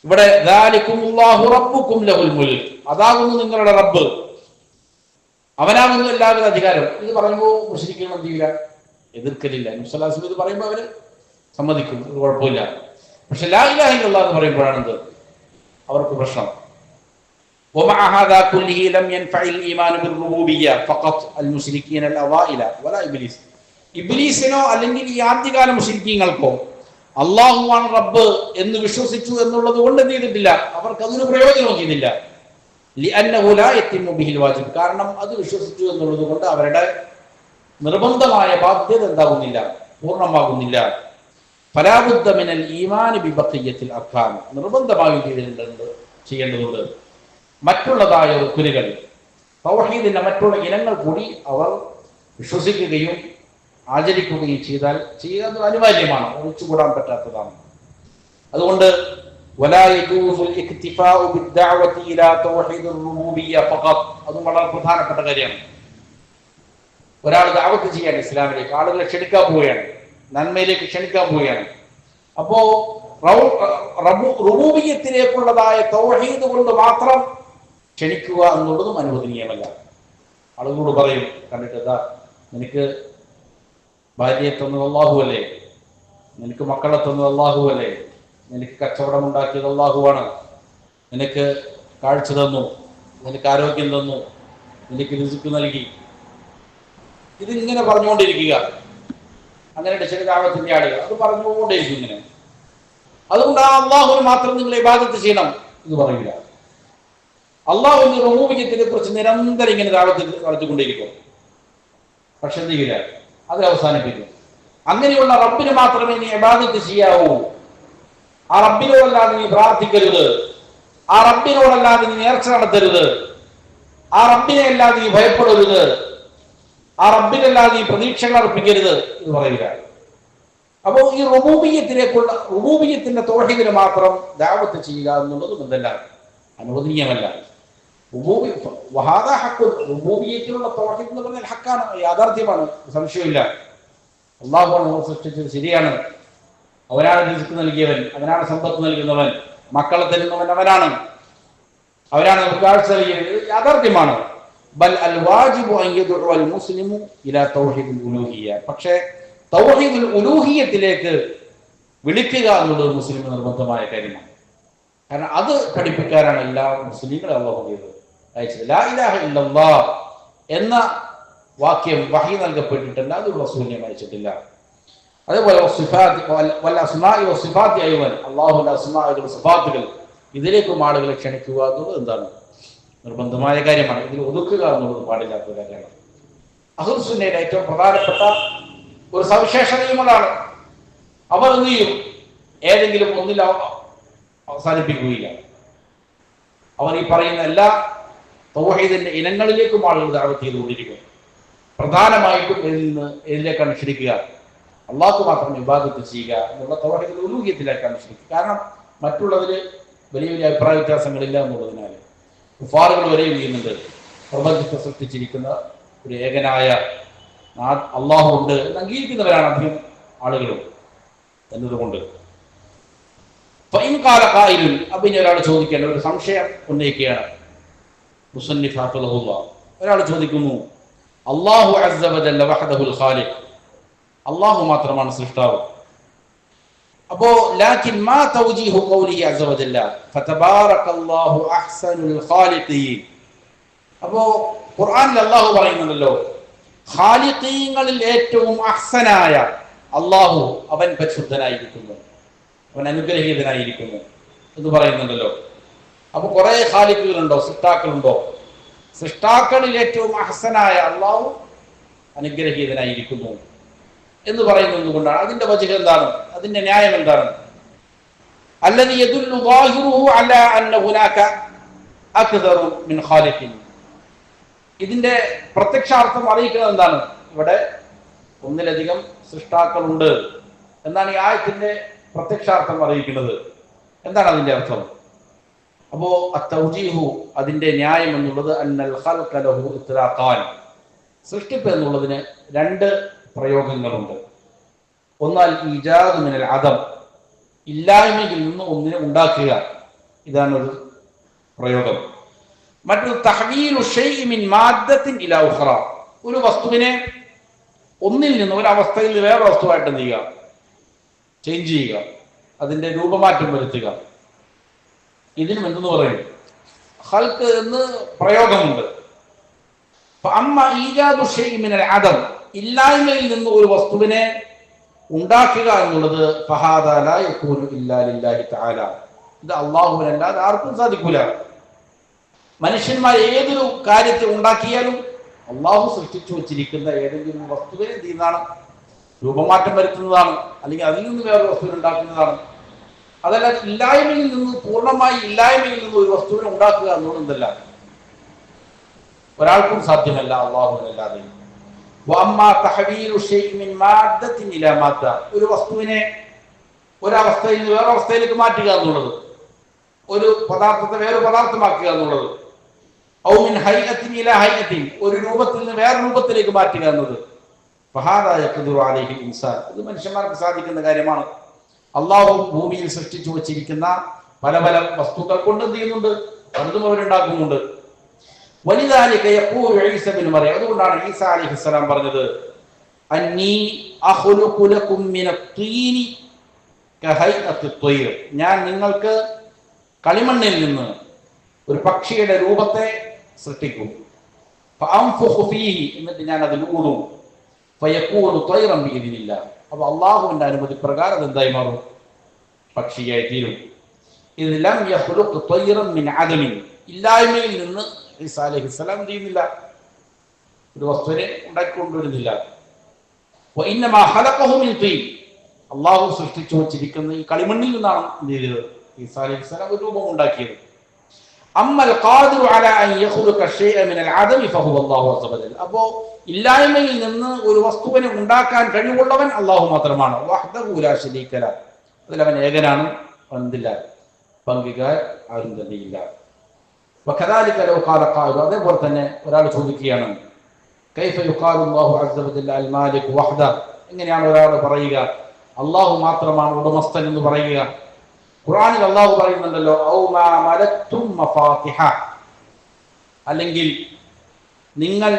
ഇവിടെ ദാലികുമുല്ലാഹു റബ്ബുകും ലഹുൽ മുൽക്, അതാകുന്നു നിങ്ങളുടെ റബ്ബ്, അവനാകുന്നു എല്ലാവിധ അധികാരം. ഇത് പറയുമ്പോൾ മുശ്രിക്കീങ്ങൾ എന്ത് ചെയ്യില്ല? എതിർക്കലില്ല. നബി സല്ലല്ലാഹു അലൈഹി വസല്ലം ഇത് പറയുമ്പോൾ അവര് സമ്മതിക്കും, ഇത് കുഴപ്പമില്ല. പക്ഷെ ലാ ഇലാഹ ഇല്ലല്ലാഹ് എന്ന് പറയുമ്പോഴാണെന്ത് അവർക്ക് പ്രശ്നം. ومع هذا كله لم ينفع الايمان بالربوبيه فقط المشركين الاوائل ولا ابليس. ഇബ്ലീസിനോ അല്ലെങ്കിൽ ഈ ആദ്യകാല മുശ്രിക്കീങ്ങൾക്കോ അള്ളാഹുവാണ് റബ്ബ് എന്ന് വിശ്വസിച്ചു എന്നുള്ളത് കൊണ്ട് എന്ത് ചെയ്തിട്ടില്ല? അവർക്ക് അതിന് പ്രയോജനം ചെയ്തില്ല. ലിഅന്നഹു ലാ യത്തിമു ബിഹിൽ വാജിബ്, കാരണം അത് വിശ്വസിച്ചു എന്നുള്ളത് കൊണ്ട് അവരുടെ നിർബന്ധമായ ബാധ്യത എന്താകുന്നില്ല? പൂർണ്ണമാകുന്നില്ല. ഫലാ ബുദ്ദ മിനൽ ഈമാനി ബിബഖിയ്യത്തിൽ അർക്കാൻ, നിർബന്ധമായും ചെയ്യേണ്ടതുണ്ട് മറ്റുള്ളതായ റുക്നുകൾ, തൗഹീദിന്റെ മറ്റുള്ള ഇനങ്ങൾ കൂടി അവർ വിശ്വസിക്കുകയും ആചരിക്കുകയും ചെയ്താൽ ചെയ്യുന്നത് അനിവാര്യമാണ്, ഒഴിച്ചുകൂടാൻ പറ്റാത്തതാണ്. അതുകൊണ്ട് വലാ യജൂസുൽ ഇക്തിഫാഉ ബിദ്ദഅവതി ഇലാ തൗഹീദിർ റുബൂബിയ്യ ഫഖത്ത്, അതും വളരെ പ്രധാനപ്പെട്ട കാര്യമാണ്. ഒരാൾ ദഅവത്ത് ചെയ്യാൻ ഇസ്ലാമിലേക്ക് ആളുകളെ ക്ഷണിക്കാൻ പോവുകയാണ്, നന്മയിലേക്ക് ക്ഷണിക്കാൻ പോവുകയാണ്. അപ്പോ റുബൂബിയ്യത്തിലേക്കുള്ളതായ തൗഹീദ് കൊണ്ട് മാത്രം ക്ഷണിക്കുക എന്നുള്ളതും അനുവദനീയമല്ല. ആളുകളോട് പറയും, കണ്ടിട്ട് നിനക്ക് ഭാര്യയെ തന്നത് അല്ലാഹു അല്ലേ, നിനക്ക് മക്കളെ തന്നത് അല്ലാഹു അല്ലേ, നിനക്ക് കച്ചവടം ഉണ്ടാക്കിയത് അല്ലാഹുവാണ്, നിനക്ക് കാഴ്ച തന്നു, നിനക്ക് ആരോഗ്യം തന്നു, നിനക്ക് റിസ്ക് നൽകി. ഇതിങ്ങനെ പറഞ്ഞുകൊണ്ടിരിക്കുക. അങ്ങനെ ചില ദഅവത്തിന്റെ ആളുകൾ അത് പറഞ്ഞുകൊണ്ടേയിരിക്കും ഇങ്ങനെ. അതുകൊണ്ട് ആ അല്ലാഹുവിന് മാത്രം നിങ്ങൾ ഇബാദത്ത് ചെയ്യണം എന്ന് പറയില്ല. അള്ളാഹുവിന്റെ റുബൂബിയ്യത്തിനെ കുറിച്ച് നിരന്തരം ഇങ്ങനെ ദഅവത്ത് നടത്തിക്കൊണ്ടിരിക്കും. പക്ഷെ എന്ത് ചെയ്യില്ല, അത് അവസാനിപ്പിക്കും. അങ്ങനെയുള്ള റബ്ബിന് മാത്രമേ നീ ഇബാദത്ത് ചെയ്യാവൂ. ആ റബ്ബിനോടല്ലാതെ നീ പ്രാർത്ഥിക്കരുത്, ആ റബ്ബിനോടല്ലാതെ നീ നേർച്ച നടത്തരുത്, ആ റബ്ബിനെ അല്ലാതെ നീ ഭയപ്പെടരുത്, ആ റബ്ബിനല്ലാതെ നീ പ്രതീക്ഷകൾ അർപ്പിക്കരുത് എന്ന് പറയുക. അപ്പോൾ ഈ റുബൂബിയ്യത്തിന്റെ തൗഹീദിന് മാത്രം ദഅവത്ത് ചെയ്യുക എന്നുള്ളതും എന്തല്ല, അനുവദനീയമല്ല. റുബൂബിയ്യത്തിലുള്ള തൗഹീദ് എന്ന് പറഞ്ഞാൽ ഹക്കാണ്, യാഥാർത്ഥ്യമാണ്, സംശയമില്ല. അള്ളാഹുവാണ് നമ്മൾ സൃഷ്ടിച്ചത്, ശരിയാണ്. അവനാണ് റിസ്ക് നൽകിയവൻ, അവനാണ് സമ്പത്ത് നൽകുന്നവൻ, മക്കളെ തരുന്നവൻ അവനാണ്, അവനാണ് നമുക്ക് കാഴ്ച നൽകിയത്, യാഥാർത്ഥ്യമാണ്. ബൽ അൽ വാജിബു അൻ യദ്ഉ അൽ മുസ്ലിമു ഇലാ തൗഹീദുൽ ഉലൂഹിയ്യ. പക്ഷേ തൗഹീദുൽ ഉലൂഹിയ്യത്തിലേക്ക് വിളിക്കുക എന്നുള്ളത് മുസ്ലിം നിർബന്ധമായ കാര്യമാണ്. കാരണം അത് പഠിപ്പിക്കാനാണ് എല്ലാ മുസ്ലിങ്ങളെ അല്ലാഹു അയച്ചത്. ലാ ഇലാഹ ഇല്ലല്ലാഹ് എന്ന വാക്യം വഹി നൽകപ്പെട്ടിട്ടില്ല, അത് റസൂലിനെ അയച്ചിട്ടില്ല. അതേപോലെ അല്ലാഹുവിന്റെ അസ്മാഉകൾ സിഫാത്തുകൾ ഇതിലേക്കും ആളുകളെ ക്ഷണിക്കുക എന്നുള്ളത് എന്താണ്, നിർബന്ധമായ കാര്യമാണ്. ഇതിൽ ഒതുക്കുക എന്നുള്ളത് പാടില്ലാത്ത കാര്യമാണ്. അഹ്ലുസ് സുന്നയുടെ ഏറ്റവും പ്രധാനപ്പെട്ട ഒരു സവിശേഷതയും അതാണ്. അവർ എന്ത് ചെയ്യും, ഏതെങ്കിലും ഒന്നിൽ അവസാനിപ്പിക്കുകയില്ല. അവർ ഈ പറയുന്ന എല്ലാ തൗഹീദിന്റെ ഇനങ്ങളിലേക്കും ആളുകൾ ദഅവത്ത് ചെയ്തുകൊണ്ടിരിക്കും. പ്രധാനമായിട്ടും ഇതിലേക്കാണ് ക്ഷണിക്കുക, അള്ളാഹു മാത്രം ഇബാദത്ത് ചെയ്യുക എന്നുള്ള തൗഹീദുൽ ഉലൂഹിയ്യത്തിലേക്കാണ് ക്ഷണിക്കുക. കാരണം മറ്റുള്ളവര് വലിയ വലിയ അഭിപ്രായ വ്യത്യാസങ്ങളില്ല എന്നുള്ളതിനാൽ കുഫാറുകൾ വരെ ചെയ്യുന്നുണ്ട്. പ്രപഞ്ചത്തെ സൃഷ്ടിച്ചിരിക്കുന്ന ഒരു ഏകനായ അള്ളാഹു ഉണ്ട് എന്ന് അംഗീകരിക്കുന്നവരാണ് അധികം ആളുകളും എന്നതുകൊണ്ട്. അപ്പൊ ഇനി ഒരാൾ ചോദിക്കേണ്ട ഒരു സംശയം ഉന്നയിക്കുകയാണ് മുസന്നിഫ് ഹഫിളഹുല്ലാഹ്. ഒരാൾ ചോദിക്കുന്നു, അല്ലാഹു അസ്സ വജല്ല വഹ്ദഹുൽ ഖാലിഖ്, അല്ലാഹു മാത്രമാണ് സൃഷ്ടാവ്. അപ്പോ ലാകിൻ മാ തൗജീഹു ഖൗലിഹി അസ്സ വജല്ല ഫതബാറകല്ലാഹു അഹ്സനുൽ ഖാലിഖീൻ. അപ്പോ ഖുർആനിൽ അല്ലാഹു പറയുന്നുണ്ടല്ലോ, ഖാലിഖീങ്ങളിൽ ഏറ്റവും അഹ്സനായ അല്ലാഹു അവൻ പരിശുദ്ധനായിരിക്കുന്നു, അവൻ അനുഗ്രഹീതനായിരിക്കുന്നു എന്ന് പറയുന്നുണ്ടല്ലോ. അപ്പൊ കുറെ ഖാലിഖുകളുണ്ടോ, സൃഷ്ടാക്കളുണ്ടോ? സൃഷ്ടാക്കളിൽ ഏറ്റവും അഹ്സനായ അല്ലാഹു അനുഗ്രഹീതനായിരിക്കുന്നു എന്ന് പറയുന്നത് കൊണ്ടാണ്. അതിന്റെ വജ്ഹ് എന്താണ്, അതിന്റെ ന്യായം എന്താണ്? അല്ലദീ യദുല്ലു ളാഹിറുഹു അലാ അന്ന ഹുനാക അക്തറു മിൻ ഖാലിഖിൻ. ഇതിന്റെ പ്രത്യക്ഷാർത്ഥം അറിയിക്കുന്നത് എന്താണ്? ഇവിടെ ഒന്നിലധികം സൃഷ്ടാക്കളുണ്ട് എന്നാണ് ഈ ആയത്തിന്റെ പ്രത്യക്ഷാർത്ഥം അറിയിക്കുന്നത്. എന്താണ് അതിന്റെ അർത്ഥം? അപ്പോ അത്തൗജീഹു, അതിന്റെ ന്യായം എന്നുള്ളത് അന്നൽ ഖൽഖ ലഹു ഇത്ലാഖാൻ, സൃഷ്ടിപ്പ് എന്നുള്ളതിന് രണ്ട് പ്രയോഗങ്ങളുണ്ട്. ഒന്നാൽ ഈജാദു മിനൽ അദം, ഇല്ലായ്മയിൽ നിന്ന് ഒന്നിനെ ഉണ്ടാക്കുക, ഇതാണ് ഒരു പ്രയോഗം. മറ്റൊരു തഹ്വീലു ഷൈഇ മിൻ മാദ്ദത്തിൻ ഇലാ ഉഖറ, ഒരു വസ്തുവിനെ ഒന്നിൽ നിന്ന് ഒരവസ്ഥയിൽ നിന്ന് വേറെ വസ്തുവായിട്ട് എന്ത് ചെയ്യുക, ചേഞ്ച് ചെയ്യുക, അതിന്റെ രൂപമാറ്റം വരുത്തുക. ഇതിനും എന്തെന്ന് പറയും, ഖൽഖ് എന്ന് പ്രയോഗമുണ്ട്. അമ്മ ഈജാദു ഷൈഇ മിനൽ അദം, ഇല്ലായ്മയിൽ നിന്ന് ഒരു വസ്തുവിനെ ഉണ്ടാക്കുക എന്നുള്ളത് ഫഹാദാ ലാ യകൂനു ഇല്ലാ ലില്ലാഹി തആല, ഇത് അല്ലാഹുവിനല്ലാതെ ആർക്കും സാധിക്കൂല. മനുഷ്യന്മാർ ഏതൊരു കാര്യത്തെ ഉണ്ടാക്കിയാലും അള്ളാഹു സൃഷ്ടിച്ചു വച്ചിരിക്കുന്ന ഏതെങ്കിലും വസ്തുവിനെ എന്ത് ചെയ്യുന്നതാണ്, രൂപമാറ്റം വരുത്തുന്നതാണ്, അല്ലെങ്കിൽ അതിൽ നിന്ന് വേറെ വസ്തുവിനെ ഉണ്ടാക്കുന്നതാണ്. അതല്ല ഇല്ലായ്മയിൽ നിന്ന്, പൂർണ്ണമായി ഇല്ലായ്മയിൽ നിന്ന് ഒരു വസ്തുവിനെ ഉണ്ടാക്കുക എന്നുള്ളത് എന്തല്ല, ഒരാൾക്കും സാധ്യമല്ല അള്ളാഹുവിനല്ലാതെ. ഒരു വസ്തുവിനെ ഒരവസ്ഥയിൽ നിന്ന് വേറെ അവസ്ഥയിലേക്ക് മാറ്റുക എന്നുള്ളത്, ഒരു പദാർത്ഥത്തെ വേറെ പദാർത്ഥമാക്കുക എന്നുള്ളത്, ഔമിൻ ഹൈഅത്തിൻ ഇലാ ഹൈഅത്തിൻ, ഒരു രൂപത്തിൽ നിന്ന് വേറെ രൂപത്തിലേക്ക് മാറ്റുക എന്നത്, ഫഹാദാ യഖ്ദിറു അലൈഹി ഇൻസാൻ, ഇത് മനുഷ്യന്മാർക്ക് സാധിക്കുന്ന കാര്യമാണ്. അള്ളാഹു ഭൂമിയിൽ സൃഷ്ടിച്ചു വച്ചിരിക്കുന്ന പല പല വസ്തുക്കൾ കൊണ്ട് എന്ത് ചെയ്യുന്നുണ്ട്, പലതും അവരുണ്ടാക്കുന്നുണ്ട്. വലിദാലിക യഖൂലു ഈസ ഇബ്നു മറിയം, അതുകൊണ്ടാണ് ഈസ അലൈഹിസ്സലാം പറഞ്ഞത്, അന്നീ അഖ്ലുഖു ലക്കും മിനത്ത്-തീനി കഹൈഅത്തി-ത്വയ്ർ, ഞാൻ നിങ്ങൾക്ക് കളിമണ്ണിൽ നിന്ന് ഒരു പക്ഷിയുടെ രൂപത്തെ സൃഷ്ടിക്കും. ഫഅൻഫുഖു ഫീഹി, എന്നിട്ട് ഞാൻ അതിൽ ഊതും. ഫയകൂനു ത്വയ്റൻ ബിഇദ്നില്ലാഹ്, അപ്പോൾ അള്ളാഹുവിന്റെ അനുമതി പ്രകാരം അതെന്തായി മാറും, പക്ഷിയായി തീരും. ഇത് ലം യഖ്ലുഖ് ത്വയ്റൻ മിൻ അദമിൻ, ഇല്ലായ്മയിൽ നിന്ന് ഈസാ അലൈഹിസ്സലാം എന്ത് ചെയ്യുന്നില്ല, ഒരു വസ്തുവിനെ ഉണ്ടാക്കിക്കൊണ്ടുവരുന്നില്ല. അള്ളാഹു സൃഷ്ടിച്ചു വച്ചിരിക്കുന്ന ഈ കളിമണ്ണിൽ നിന്നാണ് എന്ത് ചെയ്തത്, ഈസാ അലൈഹിസ്സലാം ഒരു രൂപം ഉണ്ടാക്കിയത്. അപ്പോ ഇല്ലായ്മയിൽ നിന്ന് ഒരു വസ്തുവിനെ ഉണ്ടാക്കാൻ കഴിവുള്ളവൻ അള്ളാഹു മാത്രമാണ്. അതിൽ അവൻ ഏകനാണ്, എന്തില്ല, പങ്കുകാർ ആരും തന്നെയില്ല. അതേപോലെ തന്നെ ഒരാൾ ചോദിക്കുകയാണ്, എങ്ങനെയാണ് ഒരാൾ പറയുക അള്ളാഹു മാത്രമാണ് ഉടമസ്ഥൻ എന്ന് പറയുക? ഖുർആനിൽ അള്ളാഹു പറയുന്നുണ്ടല്ലോ, അല്ലെങ്കിൽ നിങ്ങൾ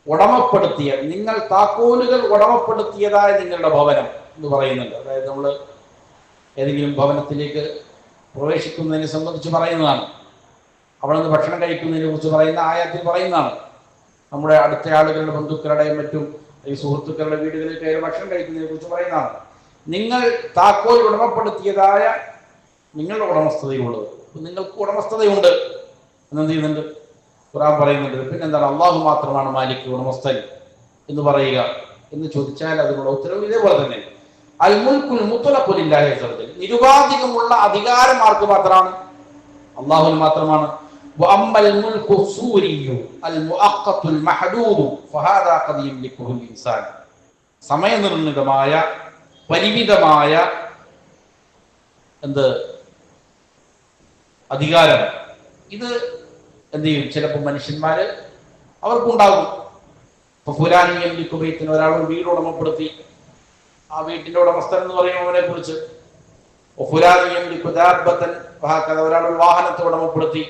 ഉടമപ്പെടുത്തിയ, നിങ്ങൾ താക്കോലുകൾ ഉടമപ്പെടുത്തിയതായ നിങ്ങളുടെ ഭവനം എന്ന് പറയുന്നുണ്ട്. അതായത് നമ്മൾ ഏതെങ്കിലും ഭവനത്തിലേക്ക് പ്രവേശിക്കുന്നതിനെ സംബന്ധിച്ച് പറയുന്നതാണ്. അവിടെ നിന്ന് ഭക്ഷണം കഴിക്കുന്നതിനെ കുറിച്ച് പറയുന്ന ആയത്തിൽ പറയുന്നതാണ്. നമ്മുടെ അടുത്ത ആളുകളുടെ ബന്ധുക്കളുടെയും മറ്റും ഈ സുഹൃത്തുക്കളുടെ വീടുകളിൽ കയറി ഭക്ഷണം കഴിക്കുന്നതിനെ കുറിച്ച് പറയുന്നതാണ്. നിങ്ങൾ താക്കോൽ ഉടമപ്പെടുത്തിയതായ നിങ്ങളുടെ ഉടമസ്ഥതയുള്ളത്, നിങ്ങൾക്ക് ഉടമസ്ഥതയുണ്ട് എന്നെന്ത് ചെയ്യുന്നുണ്ട്, ഖുർആൻ പറയുന്നുണ്ട്. പിന്നെന്താണ്, അള്ളാഹു മാത്രമാണ് മാലിക്, ഉടമസ്ഥൻ എന്ന് പറയുക എന്ന് ചോദിച്ചാൽ അതിനുള്ള ഉത്തരവ് ഇതേപോലെ തന്നെ, അൽ മുൽക്കുൽ മുത്ലഖു ലില്ലാഹി അസ്സ വജൽ, നിരുപാധികമുള്ള അധികാരം ആർക്ക് മാത്രമാണ്, അള്ളാഹുവിന് മാത്രമാണ്. വഅമ്മൽ മുൽക്കു സൂരിയു അൽ മുഅഖ്ഖത്തുൽ മഹ്ദൂദു ഫഹാദാ ഖദ് യംലിക്കുഹുൽ ഇൻസാൻ, സമയനിർണിതമായ പരിമിതമായ അധികാരം, ഇത് എന്ത് ചെയ്യും, ചിലപ്പോൾ മനുഷ്യന്മാര് അവർക്കുണ്ടാകും. ഇപ്പൊ ഫുലാനിയം ലിക്കുബൈത്തിന് ഒരാൾ വീട് ഉടമപ്പെടുത്തി, ആ വീട്ടിന്റെ ഉടമസ്ഥൻ എന്ന് പറയുന്നവനെ കുറിച്ച്, ഫുലാനിയം ലിക്കുദാബത്തൻ, ഒരാൾ ഒരു വാഹനത്തെ ഉടമപ്പെടുത്തി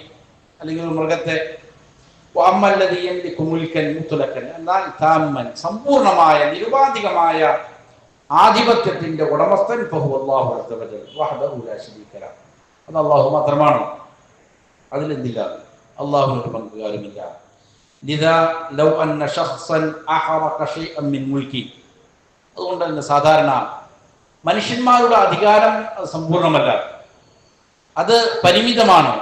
അല്ലെങ്കിൽ ഒരു മൃഗത്തെ. അമ്മല്ലദീയം ലിക്കുമുൽക്കൻ മുത്ലഖൻ, എന്നാൽ താമൻ, സമ്പൂർണമായ നിരുപാധികമായ ആധിപത്യത്തിന്റെ ഉടമസ്ഥൻ ഫഹുവല്ലാഹു അസ്സ വജൽ വഹ്ദഹു ലാ ശരീക ലഹു, അത് അല്ലാഹു മാത്രമാണ്, അതിലെന്തില്ല, അല്ലാഹുവിനൊരു പങ്കുകാരുമില്ല. ലിദാ ലൗ അന്ന ശഖ്സൻ അഹറക ശൈഅൻ മിൻ മുൽക്കി, അതുകൊണ്ട് തന്നെ സാധാരണ മനുഷ്യന്മാരുടെ അധികാരം സമ്പൂർണ്ണമല്ല, അത് പരിമിതമാണ്.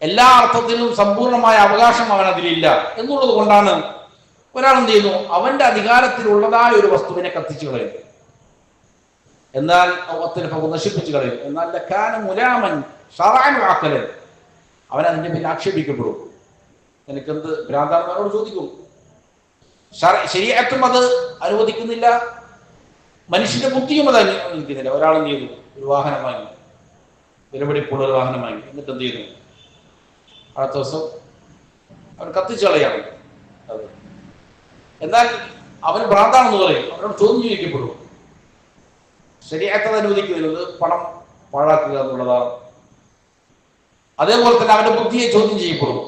എല്ലാ അർത്ഥത്തിലും സമ്പൂർണമായ അവകാശം അവൻ അതിലില്ല എന്നുള്ളത് കൊണ്ടാണ് ഒരാൾ എന്ത് ചെയ്യുന്നു, അവന്റെ അധികാരത്തിലുള്ളതായ ഒരു വസ്തുവിനെ കത്തിച്ചു കളയും, എന്നാൽ നശിപ്പിച്ചു കളയും. എന്നാൽ മുലാമൻ ഷറഅൻ വഅഖലൻ, അവൻ അതിന്റെ പേരിൽ ആക്ഷേപിക്കപ്പെടും. നിനക്കെന്ത് ഭ്രാന്താണെന്ന് അവരോട് ചോദിക്കും. ശരീഅത്തും അത് അനുവദിക്കുന്നില്ല, മനുഷ്യന്റെ ബുദ്ധിയും അത് അനുവദിക്കുന്നില്ല. ഒരാൾ എന്ത് ചെയ്തു, ഒരു വാഹനം വാങ്ങി, വിലപിടിപ്പുള്ള ഒരു വാഹനം വാങ്ങി, എന്നിട്ട് എന്ത് ചെയ്യുന്നു, അടുത്ത ദിവസം അവൻ കത്തിച്ചു കളയാണ് അത്. എന്നാൽ അവന് ഭ്രാന്താണെന്ന് പറയും, അവനോട് ചോദ്യം ചെയ്യിക്കപ്പെടും. ശരീഅത്ത് അത് അനുവദിക്കുന്നത് പണം പാഴാക്കുക എന്നുള്ളതാണ്. അതേപോലെ തന്നെ അവന്റെ ബുദ്ധിയെ ചോദ്യം ചെയ്യപ്പെടും.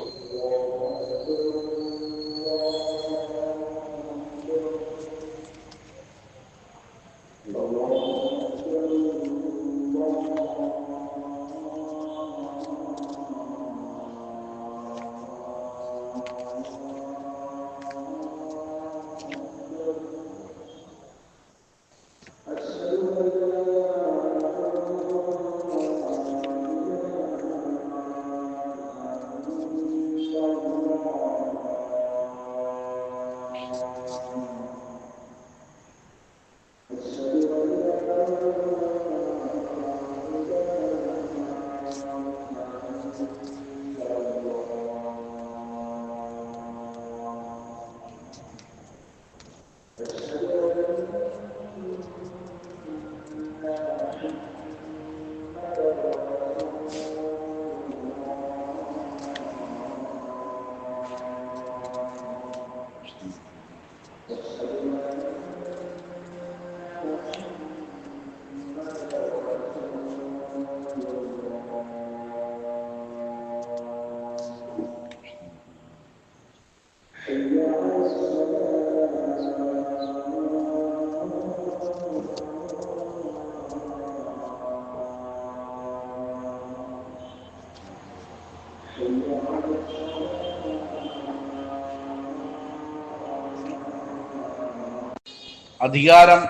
അധികാരം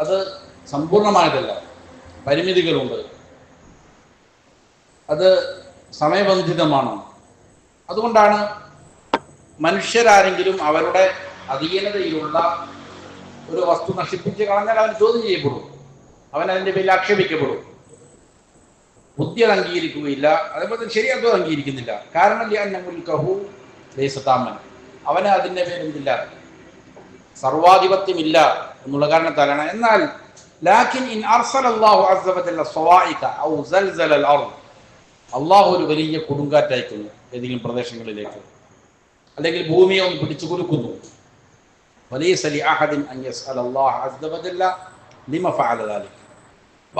അത് സമ്പൂർണമായതല്ല, പരിമിതികളുണ്ട്. അത് സമയബന്ധിതമാണ്. അതുകൊണ്ടാണ് മനുഷ്യരാരെങ്കിലും അവരുടെ അധീനതയിലുള്ള ഒരു വസ്തു നശിപ്പിച്ച് കളഞ്ഞാൽ അവൻ ചോദ്യം ചെയ്യപ്പെടും, അവൻ അതിൻ്റെ പേരിൽ ആക്ഷേപിക്കപ്പെടും. ബുദ്ധി അത് അംഗീകരിക്കുകയില്ല, അതേപോലെ തന്നെ ശരിയാത്തത് അംഗീകരിക്കുന്നില്ല. കാരണം അവന് അതിൻ്റെ പേരെന്തില്ല, സർവാധിപത്യമില്ല എന്നുള്ള കാരണത്താലാണ്. എന്നാൽ അള്ളാഹു ഒരു വലിയ കൊടുങ്കാറ്റയക്കുന്നു ഏതെങ്കിലും പ്രദേശങ്ങളിലേക്ക്, അല്ലെങ്കിൽ ഭൂമിയെ ഒന്ന് പിടിച്ചു കുലുക്കുന്നു,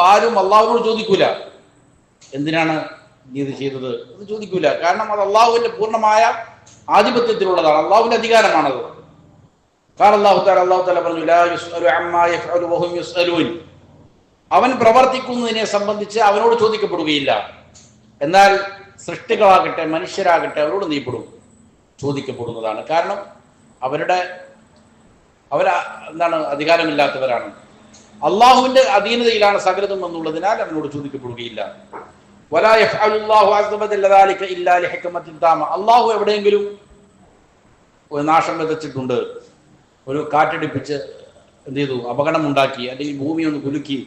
ആരും അള്ളാഹുവിനോട് ചോദിക്കൂല എന്തിനാണ് നീ ഇത് ചെയ്തത് എന്ന് ചോദിക്കൂല. കാരണം അത് അള്ളാഹുവിന്റെ പൂർണ്ണമായ ആധിപത്യത്തിലുള്ളതാണ്, അള്ളാഹുവിന്റെ അധികാരമാണത്. അള്ളാഹു തആല പറഞ്ഞു, ലാ യുസ്അലു അമ്മാ യഫ്അലു വഹും യുസ്അലൂൻ. അവൻ പ്രവർത്തിക്കുന്നതിനെ സംബന്ധിച്ച് അവനോട് ചോദിക്കപ്പെടുകയില്ല. എന്നാൽ സൃഷ്ടികളാകട്ടെ മനുഷ്യരാകട്ടെ അവരോട് നീപ്പെടും, ചോദിക്കപ്പെടുന്നതാണ്. കാരണം എന്താണ്, അധികാരമില്ലാത്തവരാണ്. അള്ളാഹുവിന്റെ അധീനതയിലാണ് സകലതും എന്നുള്ളതിനാൽ അവനോട് ചോദിക്കപ്പെടുകയില്ല. വലാ യഫ്അലുല്ലാഹു അസ്സ വജല്ല ദാലിക ഇല്ലാ ലിഹിക്മത്തിൻ താമ. അള്ളാഹു എവിടെയെങ്കിലും ഒരു നാശം വിതച്ചിട്ടുണ്ട്, ഒരു കാറ്റടിപ്പിച്ച് എന്ത് ചെയ്തു, അപകടം ഉണ്ടാക്കി, അല്ലെങ്കിൽ ഭൂമി ഒന്ന് കുലുക്കി,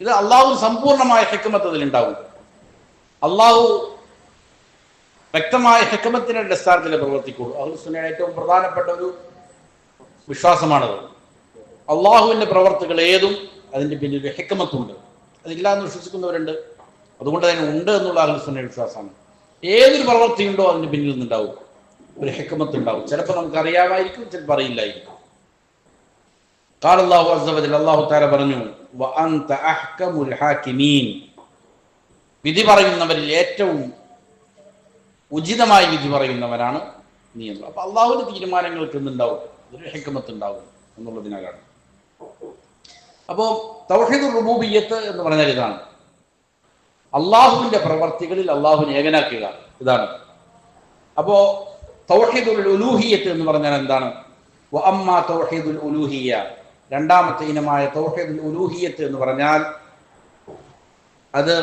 ഇത് അള്ളാഹു സമ്പൂർണമായ ഹിക്മത്ത് അതിലുണ്ടാവും. അള്ളാഹു വ്യക്തമായ ഹിക്മത്തിന്റെ അടിസ്ഥാനത്തിൽ പ്രവർത്തിക്കുള്ളൂ. അഹ്ലുസ് സുന്നയുടെ ഏറ്റവും പ്രധാനപ്പെട്ട ഒരു വിശ്വാസമാണത്. അള്ളാഹുവിന്റെ പ്രവർത്തികൾ ഏതും അതിന്റെ പിന്നിൽ ഒരു ഹിക്മത്തുണ്ട്. അതില്ല എന്ന് വിശ്വസിക്കുന്നവരുണ്ട്, അതുകൊണ്ട് തന്നെ ഉണ്ട് എന്നുള്ള അഹ്ലുസ് സുന്നയുടെ വിശ്വാസമാണ്. ഏതൊരു പ്രവൃത്തിയുണ്ടോ അതിന്റെ പിന്നിൽ നിന്നുണ്ടാവും ഒരു ഹിക്മത്ത് ഉണ്ടാവും. ചിലപ്പോൾ നമുക്ക് അറിയാമായിരിക്കും, ചിലപ്പോൾ അറിയില്ലായിരിക്കും. ഖാല അല്ലാഹു അസ്സ വജല്ല, അല്ലാഹു തആല പറഞ്ഞു, വഅൻത അഹ്കമുൽ ഹാകിമീൻ. വിധി പറയുന്നവരിൽ ഏറ്റവും ഉചിതമായി വിധി പറയുന്നവനാണ് നീ എന്ന്. അപ്പൊ അള്ളാഹുവിന്റെ തീരുമാനങ്ങൾക്ക് എന്തുണ്ടാവും, ഒരു ഹിക്മത്ത് ഉണ്ടാവും എന്നുള്ളതിനാലാണ്. അപ്പോൾ തൗഹീദുർ റുബൂബിയ്യത്ത് എന്ന് പറഞ്ഞാൽ ഇതാണ്, അള്ളാഹുവിന്റെ പ്രവർത്തികളിൽ അള്ളാഹുവിനെ ഏകനാക്കുക, ഇതാണ്. അപ്പോ തൗഹീദുൽ ഉലൂഹിയ്യത്ത് എന്ന് പറഞ്ഞാൽ എന്താണ്? വഅമ്മാ തൗഹീദുൽ ഉലൂഹിയ്യ, രണ്ടാമത്തെ ഇനമായ തൗഹീദുൽ ഉലൂഹിയ്യത്ത് എന്ന് പറഞ്ഞാൽ അത്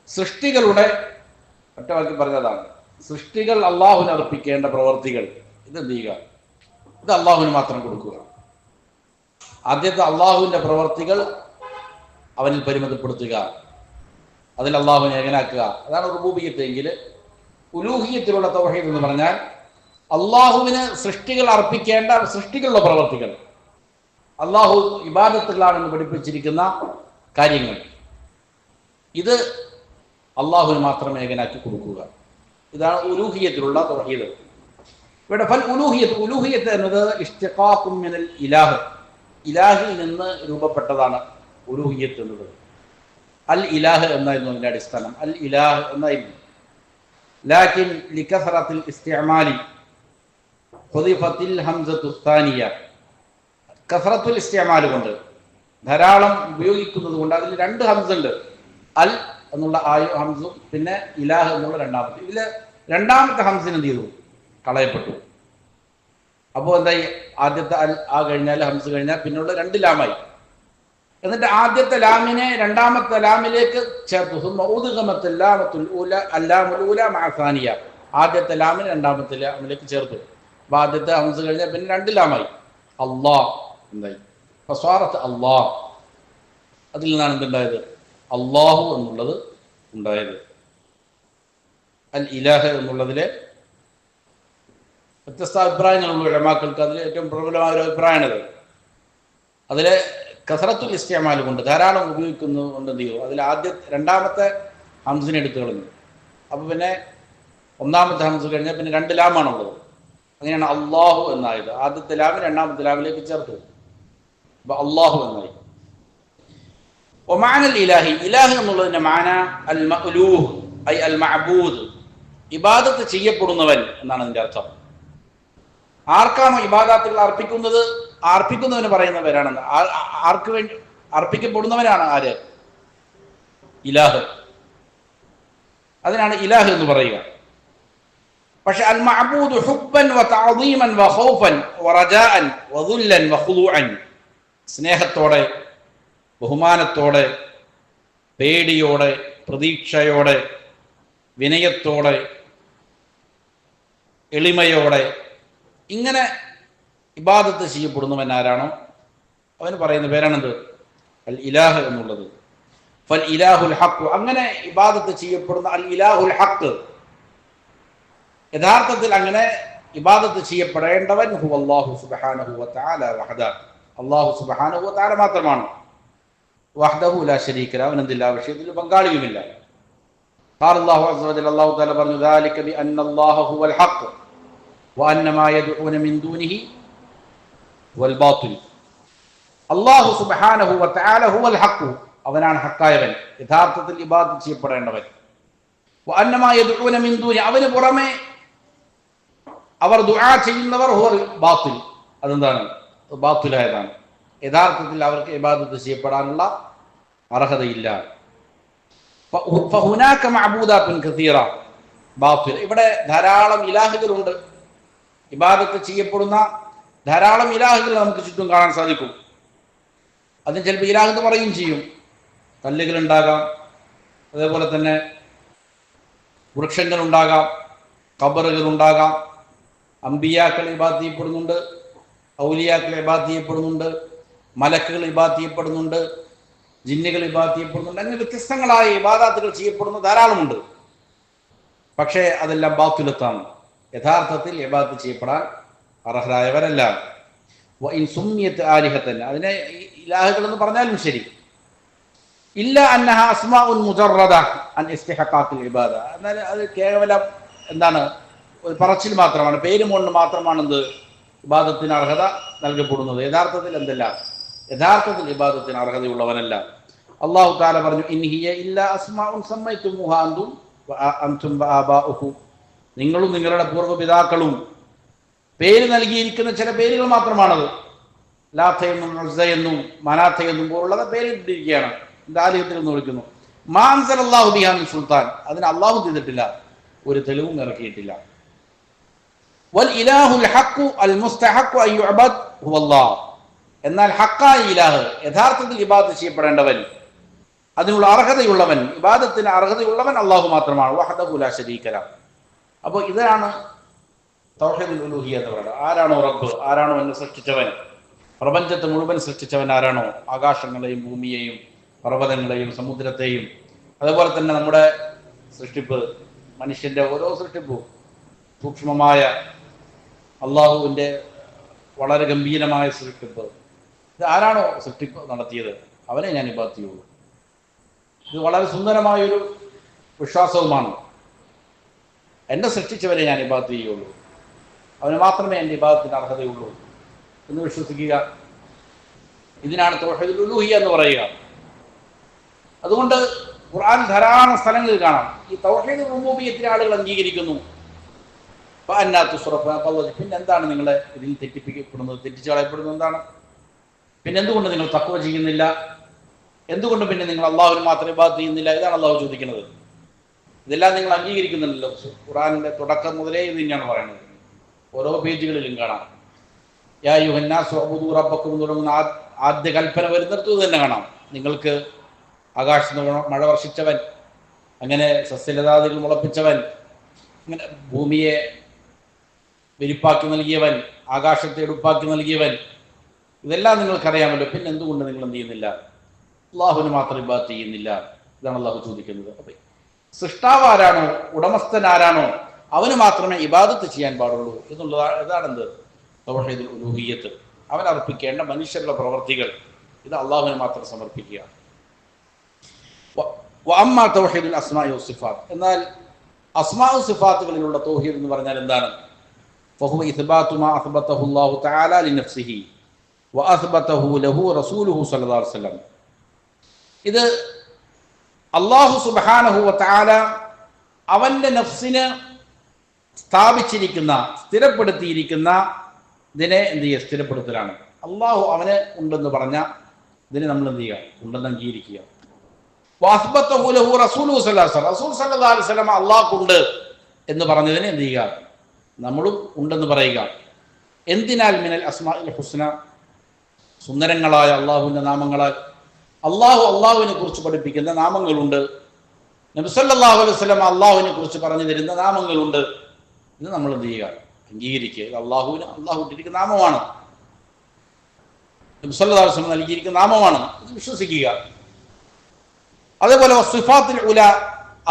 സൃഷ്ടികളുടെ, ഒറ്റവാക്കി പറഞ്ഞതാണ്, സൃഷ്ടികൾ അള്ളാഹുവിന് അർപ്പിക്കേണ്ട പ്രവർത്തികൾ ഇത് എന്ത് ചെയ്യുക, ഇത് അള്ളാഹുവിന് മാത്രം കൊടുക്കുക. ആദ്യത്തെ അള്ളാഹുവിന്റെ പ്രവർത്തികൾ അവനിൽ പരിമിതപ്പെടുത്തുക, അതിൽ അള്ളാഹുവിനെ ഏകനാക്കുക, അതാണ് റുബൂബിയ്യത്ത്. എങ്കിൽ ഉലൂഹിയ്യത്തിലുള്ള തൗഹീദ് എന്ന് പറഞ്ഞാൽ അള്ളാഹുവിന് സൃഷ്ടികൾ അർപ്പിക്കേണ്ട സൃഷ്ടികളുടെ പ്രവർത്തികൾ, അള്ളാഹു ഇബാദത്തുകളാണെന്ന് പഠിപ്പിച്ചിരിക്കുന്ന കാര്യങ്ങൾ, ഇത് അള്ളാഹുവിന് മാത്രം ഏകനാക്കി കൊടുക്കുക. ഇതാണ് ഉലൂഹിയ്യത്തിലുള്ള തൗഹീദ്. ഇവിടെ ഫൽ ഉലൂഹിയ്യത്ത്, ഉലൂഹിയ്യത്ത് എന്നത് ഇഷ്തിഖാഖും മിനൽ ഇലാഹ്, ഇലാഹിൽ നിന്ന് രൂപപ്പെട്ടതാണ് ഉലൂഹിയ്യത്ത് എന്നത്. അൽ ഇലാഹ് എന്നായിരുന്നു അതിന്റെ അടിസ്ഥാനം, അൽ ഇലാഹ് എന്നായിരുന്നു. ലാകിൻ ലികസറത്തിൽ ഇസ്തിഅമാലി ഹുദിഫത്തിൽ ഹംസത്തു സാനിയ, കസറത്തുൽ ഇസ്തിഅമാൽ കൊണ്ട്, ധാരാളം ഉപയോഗിക്കുന്നത് കൊണ്ട് അതിൽ രണ്ട് ഹംസ ഉണ്ട്, അൽ എന്നുള്ള ഹംസും പിന്നെ ഇലാഹ് എന്നുള്ള രണ്ടാമത്തെ. ഇതില് രണ്ടാമത്തെ ഹംസിന് എന്ത് ചെയ്തു, കളയപ്പെട്ടു. അപ്പോൾ എന്തായി, ആദ്യത്തെ അൽ ആ കഴിഞ്ഞാൽ ഹംസ് കഴിഞ്ഞാൽ പിന്നുള്ള രണ്ട് ലാമായി. എന്നിട്ട് ആദ്യത്തെ ലാമിനെ രണ്ടാമത്തെ ലാമിലേക്ക് ചേർത്തു. ആദ്യത്തെ ലാമിനെ രണ്ടാമത്തെ ലാമിലേക്ക് ചേർത്തു. അപ്പൊ ആദ്യത്തെ ഹംസ് കഴിഞ്ഞാൽ പിന്നെ രണ്ട് ലാമായി. അള്ളാഹ് എന്തായി, ഫസ്വാറത്ത് അള്ളാഹ്. അതിൽ നിന്നാണ് എന്തുണ്ടായത്, അള്ളാഹു എന്നുള്ളത് ഉണ്ടായത്. അൽ ഇലാഹ് എന്നുള്ളതിലെ വ്യത്യസ്ത അഭിപ്രായങ്ങളുള്ള ഉലമാക്കൾക്ക് അതിൽ ഏറ്റവും പ്രബലമായ ഒരു അഭിപ്രായമാണത്. അതിലെ കസറത്തുൽ ഇസ്തിഅമാൽ കൊണ്ട്, ധാരാളം ഉപയോഗിക്കുന്നത് കൊണ്ട് എന്ത് ചെയ്യും, അതിൽ രണ്ടാമത്തെ ഹംസിനെ എടുത്തു കളഞ്ഞു. അപ്പൊ പിന്നെ ഒന്നാമത്തെ ഹംസ് കഴിഞ്ഞാൽ പിന്നെ രണ്ട് ലാമാണുള്ളത്. അങ്ങനെയാണ് അള്ളാഹു എന്നായത്. ആദ്യത്തെ ലാമിന് രണ്ടാമത്തെ ലാമിലേക്ക് ചേർത്തു, അപ്പൊ അള്ളാഹു എന്നായി. ഒമാനൽ ഇലാഹി, ഇലാഹ് എന്നുള്ളതിന്റെ മാന അൽ മഅ്ലൂഹ് ഐ അൽ മഅബൂദ്, ഇബാദത്ത് ചെയ്യപ്പെടുന്നവൻ എന്നാണ് അതിന്റെ അർത്ഥം. ആർക്കാണോ ഇബാദത്തുകൾ അർപ്പിക്കുന്നത്, അർപ്പിക്കുന്നവന് പറയുന്നവരാണെന്ന്. ആർക്ക് വേണ്ടി അർപ്പിക്കപ്പെടുന്നവനാണ് ആര്, ഇലാഹ്. അതിനാണ് ഇലാഹ് എന്ന് പറയുക. പക്ഷെ അൽ മഅബൂദ് ഹുബ്ബൻ വ തഅദീമൻ വ ഖൗഫൻ വ റജാഅൻ വ ദുല്ലൻ വ ഖുദൂഅൻ, സ്നേഹത്തോടെ, ബഹുമാനത്തോടെ, പേടിയോടെ, പ്രതീക്ഷയോടെ, വിനയത്തോടെ, എളിമയോടെ ഇങ്ങനെ ഇബാദത്ത് ചെയ്യപ്പെടുന്നവൻ ആരാണോ അവന് പറയുന്ന പേരാണെന്ത്? അൽ ഇലാഹ് എന്നുള്ളത്. ഫൽ ഇലാഹുൽ ഹഖ്, അങ്ങനെ ഇബാദത്ത് ചെയ്യപ്പെടുന്ന അൽ ഇലാഹുൽ ഹഖ്, യഥാർത്ഥത്തിൽ അങ്ങനെ ഇബാദത്ത് ചെയ്യപ്പെടേണ്ടവൻ ഹുവ അല്ലാഹു സുബ്ഹാനഹു വ തആല വഹദ, അല്ലാഹു സുബ്ഹാനഹു വ തആല മാത്രമാണ്. വഹ്ദഹു ലാ ശരീക ലഹു, അവനെന്തില്ല, ആ വിഷയത്തിൽ പങ്കാളിയുമില്ല. ഖാല അല്ലാഹു അസ്സ വജല്ല, അല്ലാഹു തആല പറഞ്ഞു, ദാലിക ബി അന്ന അല്ലാഹ ഹുവൽ ഹഖ് വ അന്ന മാ യദ്ഊന മിൻ ദൂനിഹി വൽ ബാത്തിൽ. അല്ലാഹു സുബ്ഹാനഹു വ തആല ഹുവൽ ഹഖ്, അവനാണ് ഹക്കായവൻ, യഥാർത്ഥത്തിൽ ഇബാദത്ത് ചെയ്യപ്പെടേണ്ടവൻ. വ അന്ന മാ യദ്ഊന മിൻ ദൂനി, അവന് പുറമെ അവർ ദുആ ചെയ്യുന്നവർ ഹുവൽ ബാത്തിൽ, അതെന്താണ്? ബാത്തിലായതാണ്. യഥാർത്ഥത്തിൽ അവർക്ക് ഇബാദത്ത് ചെയ്യപ്പെടാനുള്ള അർഹതയില്ല. ഫഹുനാക മഅബൂദാത്തുൻ കസീറ ബാത്തിൽ, ഇവിടെ ധാരാളം ഇലാഹുകളുണ്ട്. ഇബാദത്ത് ചെയ്യപ്പെടുന്ന ധാരാളം ഇലാഹുകൾ നമുക്ക് ചുറ്റും കാണാൻ സാധിക്കും. അതിന് ചിലപ്പോൾ ഇലാഹ് എന്ന് പറയുകയും ചെയ്യും. കല്ലുകൾ ഉണ്ടാകാം, അതേപോലെ തന്നെ വൃക്ഷങ്ങൾ ഉണ്ടാകാം, ഖബറുകൾ ഉണ്ടാകാം. അമ്പിയാക്കൾ ഇബാദത്ത് ചെയ്യപ്പെടുന്നുണ്ട്, ഔലിയാക്കൾ ഇബാദത്ത് ചെയ്യപ്പെടുന്നുണ്ട്, മലക്കുകൾ ഇബാദത്ത് ചെയ്യപ്പെടുന്നുണ്ട്, ജിന്നുകൾ ഇബാദത്ത് ചെയ്യപ്പെടുന്നുണ്ട്. അങ്ങനെ വ്യത്യസ്തങ്ങളായ ഇബാദത്തുകൾ ചെയ്യപ്പെടുന്ന ധാരാളമുണ്ട്. പക്ഷേ അതെല്ലാം ബാത്തുലത്താണ്, യഥാർത്ഥത്തിൽ ഇബാദത്ത് ചെയ്യപ്പെടാൻ അർഹരായവരല്ല. വഇൻ സുമ്മിയത് ആലിഹത്തൻ, അതിനെ ഇലാഹുകൾ എന്ന് പറഞ്ഞാലും ശരി. ഇല്ല അന്നഹ അസ്മാഉൻ മുജറദ അൻ ഇസ്തിഹഖാഖിൽ ഇബാദ, എന്നാൽ അത് കേവലം എന്താണ്, ഒരു പറച്ചിൽ മാത്രമാണ്, പേര് കൊണ്ട് മാത്രമാണ് എന്ത് ഇബാദത്തിന് അർഹത നൽകപ്പെടുന്നത്. യഥാർത്ഥത്തിൽ എന്തല്ല, യഥാർത്ഥത്തിൽ ഇബാദത്തിന് അർഹതയുള്ളവനല്ല. അല്ലാഹു തആല പറഞ്ഞു, ഇൻ ഹിയ ഇല്ലാ അസ്മാഉൻ സമ്മൈതുമുഹാ അൻതും വആബാഉഹും, നിങ്ങളും നിങ്ങളുടെ പൂർവ്വപിതാക്കളും പേര് നൽകിയിരിക്കുന്ന ചില പേരുകൾ മാത്രമാണത്. ലാത്തയെന്നും ഉസ്സയെന്നും മനാത്തയെന്നും പോലുള്ളത് പേരിട്ടിരിക്കുകയാണ്, ആലിഹത്തിൽ നിന്ന് വിളിക്കുന്നു. മാ അൻസലല്ലാഹു ബിഹാ മിൻ സുൽത്താൻ, അതിന് അല്ലാഹു ചെയ്തിട്ടില്ല, ഒരു തെളിവും ഇറക്കിയിട്ടില്ല. വൽ ഇലാഹുൽ ഹഖ് അൽ മുസ്തഹഖ് അൻ യുഅബദ് ഹുവല്ലാഹ്, എന്നാൽ ഹഖായ ഇലാഹ്, യഥാർത്ഥത്തിൽ ഇബാദത്ത് ചെയ്യപ്പെടേണ്ടവൻ, അതിനുള്ള അർഹതയുള്ളവൻ, ഇബാദത്തിന് അർഹതയുള്ളവൻ അല്ലാഹു മാത്രമാണ്. വഹദഹു ലാ ശരീക ലഹു. അപ്പോൾ ഇതാണ് തൗഹീദുൽ ഉലൂഹിയ്യ എന്ന് പറയുന്നത്. ആരാണോ റബ്ബ്, ആരാണോ എന്നെ സൃഷ്ടിച്ചവൻ, പ്രപഞ്ചത്തെ മുഴുവൻ സൃഷ്ടിച്ചവൻ ആരാണോ, ആകാശങ്ങളെയും ഭൂമിയെയും പർവ്വതങ്ങളെയും സമുദ്രത്തെയും, അതുപോലെ തന്നെ നമ്മുടെ സൃഷ്ടിപ്പ്, മനുഷ്യന്റെ ഓരോ സൃഷ്ടിപ്പും സൂക്ഷ്മമായ അള്ളാഹുവിൻ്റെ വളരെ ഗംഭീരമായ സൃഷ്ടിപ്പ്, ഇത് ആരാണോ സൃഷ്ടിപ്പ് നടത്തിയത് അവനെ ഞാൻ ഇബാദത്ത് ചെയ്യുള്ളൂ. ഇത് വളരെ സുന്ദരമായൊരു വിശ്വാസവുമാണ്. എന്നെ സൃഷ്ടിച്ചവരെ ഞാൻ ഇബാദത്ത് ചെയ്യുള്ളൂ, അവന് മാത്രമേ എൻ്റെ ഇബാദത്തിന് അർഹതയുള്ളൂ എന്ന് വിശ്വസിക്കുക. ഇതിനാണ് തൗഹീദുൽ ഉലൂഹിയ്യ എന്ന് പറയുക. അതുകൊണ്ട് ഖുർആൻ ധാരാളം സ്ഥലങ്ങളിൽ കാണാം ഈ തൗഹീദുൽ റുബൂബിയ്യത്തിനെ ആളുകൾ അംഗീകരിക്കുന്നു. പിന്നെ എന്താണ് നിങ്ങളെ ഇതിൽ തെറ്റിപ്പിക്കപ്പെടുന്നത്, തെറ്റിച്ച് കളയപ്പെടുന്നത് എന്താണ്? പിന്നെ എന്തുകൊണ്ട് നിങ്ങൾ തഖ്വ ചെയ്യുന്നില്ല? എന്തുകൊണ്ട് പിന്നെ നിങ്ങൾ അള്ളാഹുവിന് മാത്രം ഇബാദത്ത് ചെയ്യുന്നില്ല? ഇതാണ് അള്ളാഹു ചോദിക്കുന്നത്. ഇതെല്ലാം നിങ്ങൾ അംഗീകരിക്കുന്നുണ്ടല്ലോ. ഖുർആനിന്റെ തുടക്കം മുതലേ ഇത് തന്നെയാണ് പറയുന്നത്. ഓരോ പേജുകളിലും കാണാം യാ അയ്യുഹന്നാസു ഉഅ്ബുദൂ റബ്ബക്കും എന്ന് തുടങ്ങുന്ന ആദ്യ കൽപ്പന വരുന്നിടത്ത് തന്നെ കാണാം. നിങ്ങൾക്ക് ആകാശത്ത് മഴ വർഷിച്ചവൻ, അങ്ങനെ സസ്യലതാദികൾ മുളപ്പിച്ചവൻ, അങ്ങനെ ഭൂമിയെ വിരിപ്പാക്കി നൽകിയവൻ, ആകാശത്തെ എടുപ്പാക്കി നൽകിയവൻ, ഇതെല്ലാം നിങ്ങൾക്കറിയാമല്ലോ. പിന്നെ എന്തുകൊണ്ട് നിങ്ങൾ എന്ത് ചെയ്യുന്നില്ല? അള്ളാഹുവിന് മാത്രം ഇബാദത്ത് ചെയ്യുന്നില്ല. ഇതാണ് അള്ളാഹു ചോദിക്കുന്നത്. അപ്പൊ സൃഷ്ടാവ് ആരാണോ, ഉടമസ്ഥൻ ആരാണോ, അവന് മാത്രമേ ഇബാദത്ത് ചെയ്യാൻ പാടുള്ളൂ എന്നുള്ളതാണ്. ഇതാണെന്ത് തൗഹീദുൽ ഉലൂഹിയ്യത്ത്. അവൻ അർപ്പിക്കേണ്ട മനുഷ്യരുടെ പ്രവർത്തികൾ ഇത് അള്ളാഹുവിന് മാത്രം സമർപ്പിക്കുക. വഅമ്മാ തൗഹീദുൽ അസ്മാഇ വസ്സിഫാത്ത്, എന്നാൽ അസ്മാഉ സിഫാത്തുകളിലുള്ള തൗഹീദ് എന്ന് പറഞ്ഞാൽ എന്താണ്? ഫഹുവ ഇസ്ബാതു മാ അസ്ബതഹു അല്ലാഹു തആല ലിനഫ്സിഹി വഅസ്ബതഹു ലഹു റസൂലുഹു സ്വല്ലല്ലാഹു അലൈഹി വസല്ലം. ഇത് അല്ലാഹു സുബ്ഹാനഹു വ തആല അവന്റെ നഫ്സിന് സ്ഥാപിച്ചിരിക്കുന്ന, സ്ഥിരപ്പെടുത്തിയിരിക്കുന്ന ഇതിനെ എന്ത് ചെയ്യുക? സ്ഥിരപ്പെടുത്തലാണ്. അള്ളാഹു അവന് ഉണ്ടെന്ന് പറഞ്ഞ ഇതിനെ നമ്മൾ എന്ത് ചെയ്യുക? ഉണ്ടെന്ന് അംഗീകരിക്കുക. റസൂൽ സല്ലല്ലാഹു അലൈഹി വസല്ലം അള്ളാഹുണ്ട് എന്ന് പറഞ്ഞതിനെ എന്ത് ചെയ്യുക? നമ്മളും ഉണ്ടെന്ന് പറയുക. എന്തിനാൽ മിനൽ അസ്മാഇൽ ഹുസ്ന, സുന്ദരങ്ങളായ അള്ളാഹുവിൻ്റെ നാമങ്ങളാൽ അള്ളാഹുവിനെ കുറിച്ച് പഠിപ്പിക്കുന്ന നാമങ്ങളുണ്ട്. നബി സല്ലല്ലാഹു അലൈഹി വസല്ലം അള്ളാഹുവിനെ കുറിച്ച് പറഞ്ഞു തരുന്ന നാമങ്ങളുണ്ട്. ഇത് നമ്മൾ എന്ത് ചെയ്യുക? അംഗീകരിക്കുക. ഇത് അള്ളാഹു ഇട്ടിരിക്കുന്ന നാമമാണ്, നബി സല്ലല്ലാഹു അലൈഹി വസല്ലം നൽകിയിരിക്കുന്ന നാമമാണ്. ഇത് വിശ്വസിക്കുക. അതേപോലെ സിഫാത്തുൽ ഉല,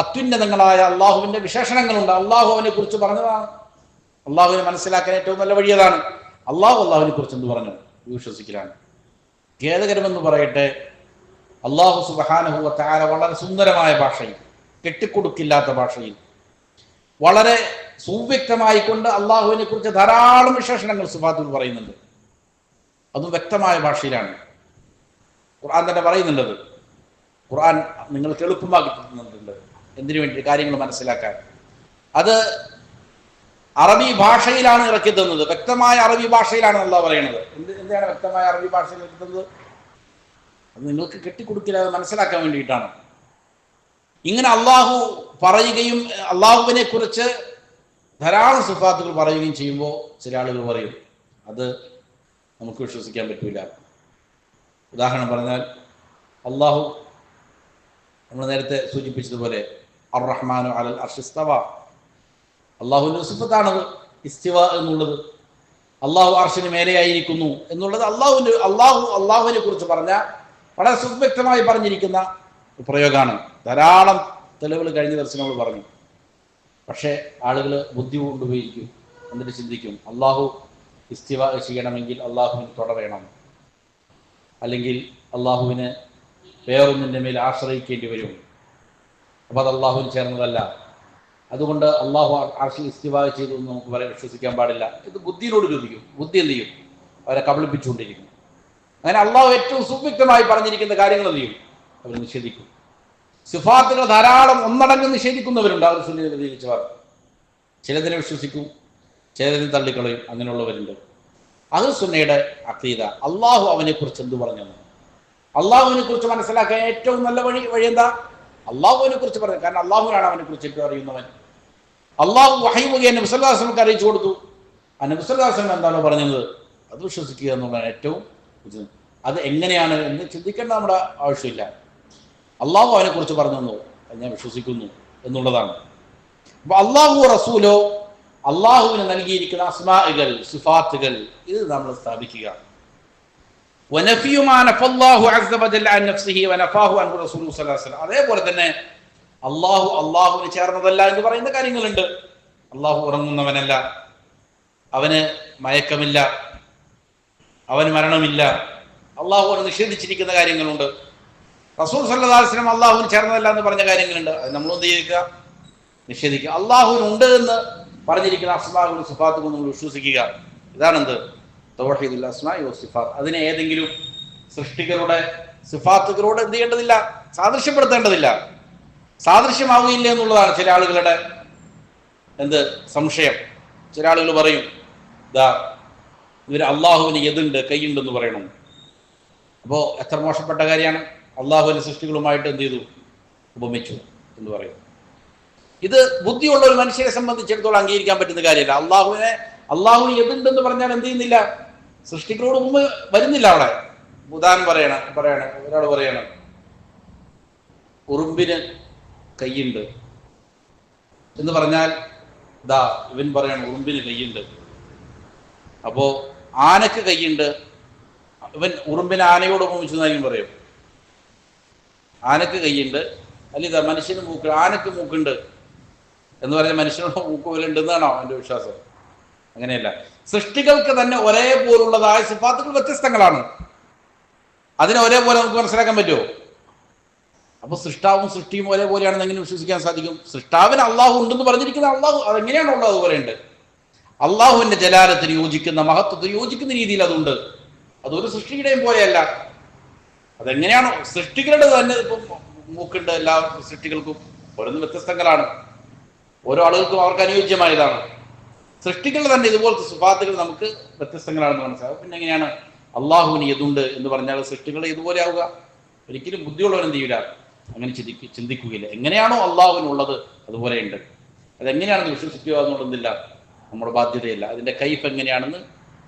അത്യുന്നതങ്ങളായ അള്ളാഹുവിൻ്റെ വിശേഷണങ്ങളുണ്ട്. അള്ളാഹുവിനെ കുറിച്ച് പറഞ്ഞതാണ്. അള്ളാഹുവിനെ മനസ്സിലാക്കാൻ ഏറ്റവും നല്ല വഴി അതാണ്. അള്ളാഹുവിനെ കുറിച്ച് എന്ത് പറഞ്ഞു? വിശ്വസിക്കലാണ്. ഖേദകരമെന്ന് പറയട്ടെ, അള്ളാഹു സുബ്ഹാനഹു വ തആല വളരെ സുന്ദരമായ ഭാഷയിൽ, കെട്ടിക്കൊടുക്കില്ലാത്ത ഭാഷയിൽ, വളരെ സുവ്യക്തമായിക്കൊണ്ട് അള്ളാഹുവിനെ കുറിച്ച് ധാരാളം വിശേഷണങ്ങൾ സിഫാത്തുൽ പറയുന്നുണ്ട്. അതും വ്യക്തമായ ഭാഷയിലാണ്. ഖുർആൻ തന്നെ പറയുന്നുണ്ട്. ഖുർആൻ നിങ്ങൾക്ക് എളുപ്പമാക്കി തന്നിട്ടുണ്ട്. എന്തിനു വേണ്ടി? കാര്യങ്ങൾ മനസ്സിലാക്കാൻ. അത് അറബി ഭാഷയിലാണ് ഇറക്കി തന്നത്. വ്യക്തമായ അറബി ഭാഷയിലാണ് അള്ളാഹ് പറയുന്നത്. എന്താണ് വ്യക്തമായ അറബി ഭാഷയിൽ ഇറക്കി തന്നത്? അത് നിങ്ങൾക്ക് കെട്ടിക്കൊടുക്കില്ലാതെ മനസ്സിലാക്കാൻ വേണ്ടിയിട്ടാണ്. ഇങ്ങനെ അള്ളാഹു പറയുകയും അള്ളാഹുവിനെ കുറിച്ച് ധാരാളം സിഫാത്തുകൾ പറയുകയും ചെയ്യുമ്പോൾ ചില ആളുകൾ പറയും അത് നമുക്ക് വിശ്വസിക്കാൻ പറ്റില്ല. ഉദാഹരണം പറഞ്ഞാൽ, അള്ളാഹു നമ്മൾ നേരത്തെ സൂചിപ്പിച്ചതുപോലെ അർ റഹ്മാനു അലൽ അർശി ഇസ്തവ, അള്ളാഹുവിൻ്റെ സിഫത്താണത്. ഇസ്തിവ എന്നുള്ളത് അള്ളാഹു അർശിന് മേലെയായിരിക്കുന്നു എന്നുള്ളത് അള്ളാഹുവിനെ കുറിച്ച് പറഞ്ഞ വളരെ സുവ്യക്തമായി പറഞ്ഞിരിക്കുന്ന പ്രയോഗമാണ്. ധാരാളം തെളിവുകൾ കഴിഞ്ഞ ദിവസം നമ്മൾ പറഞ്ഞു. പക്ഷേ ആളുകൾ ബുദ്ധി കൊണ്ടുപോയിരിക്കും, എന്നിട്ട് ചിന്തിക്കും അള്ളാഹു ഇസ്തിവ ചെയ്യണമെങ്കിൽ അള്ളാഹുവിന് തുടരണം, അല്ലെങ്കിൽ അള്ളാഹുവിന് വേറൊന്നിൻ്റെ മേൽ ആശ്രയിക്കേണ്ടി വരും. അപ്പോൾ അത് അള്ളാഹുവിന് ചേർന്നതല്ല. അതുകൊണ്ട് അള്ളാഹു അർശിൽ ഇസ്തിവ ചെയ്തു എന്ന് നമുക്ക് വിശ്വസിക്കാൻ പാടില്ല. ഇത് ബുദ്ധിയോട് ചോദിക്കും. ബുദ്ധി എന്ത് ചെയ്യും? അവരെ കബളിപ്പിച്ചുകൊണ്ടിരിക്കും. അങ്ങനെ അള്ളാഹു ഏറ്റവും സുവ്യക്തമായി പറഞ്ഞിരിക്കുന്ന കാര്യങ്ങൾ എന്ത് ചെയ്യും? അവർ നിഷേധിക്കും. സിഫാത്തുകൾ ധാരാളം ഒന്നടങ്കം നിഷേധിക്കുന്നവരുണ്ട്. അവർ സ്വീകരിച്ചവർ ചിലതിനെ വിശ്വസിക്കും, ചിലതിനെ തള്ളിക്കളയും. അങ്ങനെയുള്ളവരുണ്ട്. അഹ്ലു സുന്നയുടെ അഖീദ അള്ളാഹു അവനെ കുറിച്ച് എന്ത് പറഞ്ഞു? അള്ളാഹുവിനെ കുറിച്ച് മനസ്സിലാക്കാൻ ഏറ്റവും നല്ല വഴി എന്താ? അള്ളാഹുവിനെ കുറിച്ച് പറഞ്ഞു. കാരണം അള്ളാഹുവിനാണ് അവനെ കുറിച്ച് ഏറ്റവും അറിയുന്നവൻ. അള്ളാഹു വഹീ മുഖേന നബി സല്ലല്ലാഹു അലൈഹി വസല്ലം അറിയിച്ചു കൊടുത്തു. ആ നബി സല്ലല്ലാഹു അലൈഹി വസല്ലം എന്താണോ പറഞ്ഞത് അത് വിശ്വസിക്കുക എന്നുള്ളതാണ് ഏറ്റവും. അത് എങ്ങനെയാണ് എന്ന് ചിന്തിക്കേണ്ട നമ്മുടെ ആവശ്യമില്ല. അള്ളാഹു അവനെ കുറിച്ച് പറഞ്ഞു, ഞാൻ വിശ്വസിക്കുന്നു എന്നുള്ളതാണ്. അപ്പൊ അള്ളാഹു റസൂലോ അള്ളാഹുവിന് നൽകിയിരിക്കുന്ന അസ്മാഉകൾ, സിഫാത്തുകൾ ഇത് നമ്മൾ സ്ഥാപിക്കുക. അതേപോലെ തന്നെ അള്ളാഹുവിന് ചേർന്നതല്ല എന്ന് പറയുന്ന കാര്യങ്ങളുണ്ട്. അള്ളാഹു ഉറങ്ങുന്നവനല്ല, അവന് മയക്കമില്ല, അവന് മരണമില്ല. അള്ളാഹു നിഷേധിച്ചിരിക്കുന്ന കാര്യങ്ങളുണ്ട്. റസൂൽ സല്ലല്ലാഹു അലൈഹി വസല്ലം അള്ളാഹുവിന് ചേർന്നതല്ല എന്ന് പറഞ്ഞ കാര്യങ്ങളുണ്ട്. അത് നമ്മൾ എന്ത് ചെയ്യുക? നിഷേധിക്കുക. അള്ളാഹുവിനുണ്ട് എന്ന് പറഞ്ഞിരിക്കുന്ന അസ്മാഉകളും സിഫാത്തുകളും നമ്മൾ വിശ്വസിക്കുക. ഇതാണെന്ത്? തൗഹീദുൽ അസ്മാഇ വ സിഫാത്ത്. അതിനെ ഏതെങ്കിലും സൃഷ്ടികളുടെ സിഫാത്തുകളോട് എന്ത് ചെയ്യേണ്ടതില്ല? സാദൃശ്യപ്പെടുത്തേണ്ടതില്ല. സാദൃശ്യമാവുകയില്ല എന്നുള്ളതാണ് ചില ആളുകളുടെ സംശയം. ചില ആളുകൾ പറയും ഇവർ അള്ളാഹുവിന് യദുണ്ട്, കൈയുണ്ടെന്ന് പറയണം. അപ്പോൾ എത്ര മോശപ്പെട്ട കാര്യമാണ്. അള്ളാഹുവിന്റെ സൃഷ്ടികളുമായിട്ട് എന്ത് ചെയ്തു? ഉപമിച്ചു എന്ന് പറയും. ഇത് ബുദ്ധിയുള്ള ഒരു മനുഷ്യനെ സംബന്ധിച്ചിടത്തോളം അംഗീകരിക്കാൻ പറ്റുന്ന കാര്യമല്ല. അള്ളാഹുവിന് യദുണ്ടെന്ന് പറഞ്ഞാൽ എന്ത് ചെയ്യുന്നില്ല? സൃഷ്ടികളോട് മുമ്പ് വരുന്നില്ല. അവിടെ ഉദാഹരണം പറയണം. ഒരാൾ പറയണം ഉറുമ്പിന് കൈയുണ്ട് എന്ന് പറഞ്ഞാൽ ഇവൻ പറയണം ഉറുമ്പിന് കൈയുണ്ട്. അപ്പോ ആനക്ക് കൈയുണ്ട്, ഇവൻ ഉറുമ്പിനെ ആനയോട് ഉപമിച്ചെന്നായിരിക്കും പറയും. ആനക്ക് കൈയുണ്ട്, അല്ല മനുഷ്യന് മൂക്ക്, ആനക്ക് മൂക്കുണ്ട് എന്ന് പറഞ്ഞാൽ മനുഷ്യനോട് മൂക്ക് പോലെ ഉണ്ടെന്നാണോ എൻ്റെ വിശ്വാസം? അങ്ങനെയല്ല. സൃഷ്ടികൾക്ക് തന്നെ ഒരേപോലുള്ളതായ സിഫാത്തുകൾ വ്യത്യസ്തങ്ങളാണ്. അതിനെ ഒരേപോലെ നമുക്ക് മനസ്സിലാക്കാൻ പറ്റുമോ? അപ്പൊ സൃഷ്ടാവും സൃഷ്ടിയും ഒരേപോലെയാണെന്ന് എങ്ങനെ വിശ്വസിക്കാൻ സാധിക്കും? സൃഷ്ടാവിന് അള്ളാഹു ഉണ്ടെന്ന് പറഞ്ഞിരിക്കുന്ന അള്ളാഹു അതെങ്ങനെയാണ് ഉള്ളത് പറയുന്നുണ്ട്. അള്ളാഹുവിന്റെ ജലാലത്തിന് യോജിക്കുന്ന, മഹത്വത്തിന് യോജിക്കുന്ന രീതിയിൽ അതുണ്ട്. അതൊരു സൃഷ്ടിയുടെയും പോലെയല്ല. അതെങ്ങനെയാണോ? സൃഷ്ടികളുടെ തന്നെ ഇപ്പം മൂക്കുണ്ട്. എല്ലാ സൃഷ്ടികൾക്കും ഓരോന്നും വ്യത്യസ്തങ്ങളാണ്. ഓരോ ആളുകൾക്കും അവർക്ക് അനുയോജ്യമായതാണ്. സൃഷ്ടികളുടെ തന്നെ ഇതുപോലത്തെ സിഫാത്തുകൾ നമുക്ക് വ്യത്യസ്തങ്ങളാണെന്ന് മനസ്സിലാവും. പിന്നെ എങ്ങനെയാണ് അള്ളാഹുവിന് യദുണ്ട് എന്ന് പറഞ്ഞാൽ സൃഷ്ടികളുടെ ഇതുപോലെ ആവുക? ഒരിക്കലും ബുദ്ധിയുള്ളവൻ എന്ത് ചെയ്യില്ല, അങ്ങനെ ചിന്തിക്കുകയില്ല. എങ്ങനെയാണോ അള്ളാഹുവിനുള്ളത് അതുപോലെ ഉണ്ട്. അതെങ്ങനെയാണെന്ന് വിശ്വസിക്കുക എന്നുള്ളതില്ല നമ്മുടെ ബാധ്യതയല്ല. അതിന്റെ കൈഫ് എങ്ങനെയാണെന്ന്,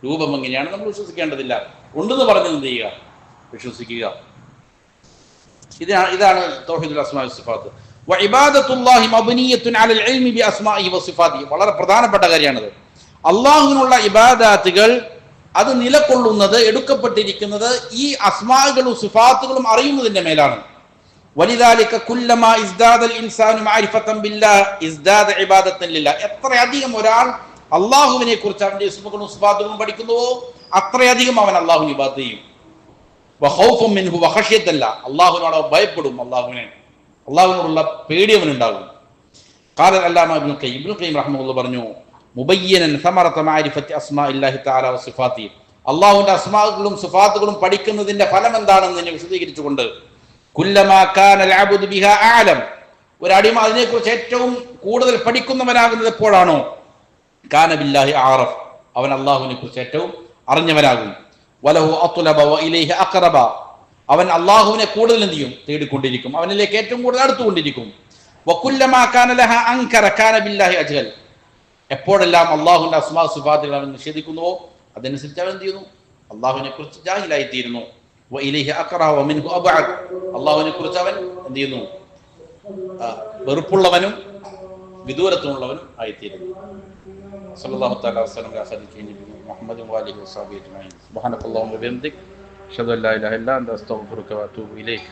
രൂപം എങ്ങനെയാണെന്ന് നമ്മൾ വിശ്വസിക്കേണ്ടതില്ല. ഉണ്ടെന്ന് പറഞ്ഞ് എന്ത് ചെയ്യുക? വിശ്വസിക്കുക. ഇതാണ് തൗഹീദുൽ അസ്മാഇ വസിഫാത്ത്. വഇബാദത്തുല്ലാഹി മബ്നിയത്തുൻ അലൽ ഇൽമി ബിഅസ്മാഇഹി വസിഫാതിഹി. വളരെ പ്രധാനപ്പെട്ട കാര്യമാണത്. അള്ളാഹുവിനുള്ള ഇബാദത്തുകൾ അത് നിലകൊള്ളുന്നത്, എടുക്കപ്പെട്ടിരിക്കുന്നത് ഈ അസ്മാകളും സിഫാത്തുകളും അറിയുന്നതിന്റെ മേലാണ്. വലിദാലിക കുല്ലമാ ഇസ്ദാദൽ ഇൻസാനു മഅരിഫതൻ ബില്ലാഹ് ഇസ്ദാദ ഇബാദത്തൻ ലില്ലാഹ്. എത്രയധികം ഒരാൾ അള്ളാഹുവിനെ കുറിച്ച് അവന്റെ ഇസ്മുകളും സിഫാത്തുകളും പഠിക്കുന്നുവോ അത്രയധികം അവൻ അള്ളാഹുവിനെ ഇബാദത്ത് ചെയ്യും. വഖൗഫുൻ മിൻഹു വഖശിയത്തല്ല, അള്ളാഹുവിനോട് ഭയപ്പെടും, അള്ളാഹുവിനോടുള്ള പേടി അവനുണ്ടാകും. ഖാല അല്ലാമ ഇബ്നുൽ ഖയ്യിം റഹിമഹുല്ലാഹ് പറഞ്ഞു, മുബയ്യനൻ സമറത മഅരിഫത്തി അസ്മാഇല്ലാഹി തആല വസിഫാത്തി. അള്ളാഹുവിന്റെ അസ്മാകളും സിഫാത്തുകളും പഠിക്കുന്നതിന്റെ ഫലം എന്താണെന്ന് വിശദീകരിച്ചുകൊണ്ട്, കുല്ലമാ കാനൽ അബ്ദു ബിഹാ അഅലം, ഒരു അടിമ അതിനെക്കുറിച്ച് ഏറ്റവും കൂടുതൽ പഠിക്കുന്നവനാകുന്നത് എപ്പോഴാണോ, കാന ബില്ലാഹി അഅറഫ്, അവൻ അള്ളാഹുവിനെ കുറിച്ച് ഏറ്റവും അറിഞ്ഞവനാകും. വലഹു അത്ലബ വഇലൈഹി അഖറബ, അവൻ അള്ളാഹുവിനെ കൂടുതൽ എന്ത് ചെയ്യും? തേടിക്കൊണ്ടിരിക്കും, അവനിലേക്ക് ഏറ്റവും കൂടുതൽ അടുത്തുകൊണ്ടിരിക്കും. വകുല്ലമാ കാന ലഹ അൻകറ കാന ബില്ലാഹി അജ്ഹൽ, എപ്പോഴെല്ലാം അള്ളാഹുവിന്റെ അസ്മാ സിഫാത്തുകൾ അവൻ നിഷേധിക്കുന്നുവോ അതനുസരിച്ച് അവൻ എന്ത് ചെയ്യുന്നു? അള്ളാഹുവിനെ കുറിച്ച് ജാഹിലായി തീരുന്നു. വഇലൈഹി അഖറ വമിൻഹു അബ്അദ്, അള്ളാഹുവിനെ കുറിച്ച് അവൻ എന്ത് ചെയ്യുന്നു? വെറുപ്പുള്ളവനും വിദൂരത്തുമുള്ളവനും ആയിത്തീരുന്നു. സല്ലല്ലാഹു തആല വസല്ലം അലാ സയ്യിദിന മുഹമ്മദ് വഅലിഹി വസഹ്ബിഹി അജ്മഈൻ. സുബ്ഹാനക്കല്ലാഹുമ്മ വബിഹംദിക അഷ്ഹദു അൻ ലാ ഇലാഹ ഇല്ലാ അൻത അസ്തഗ്ഫിറുക വഅതൂബു ഇലൈക്.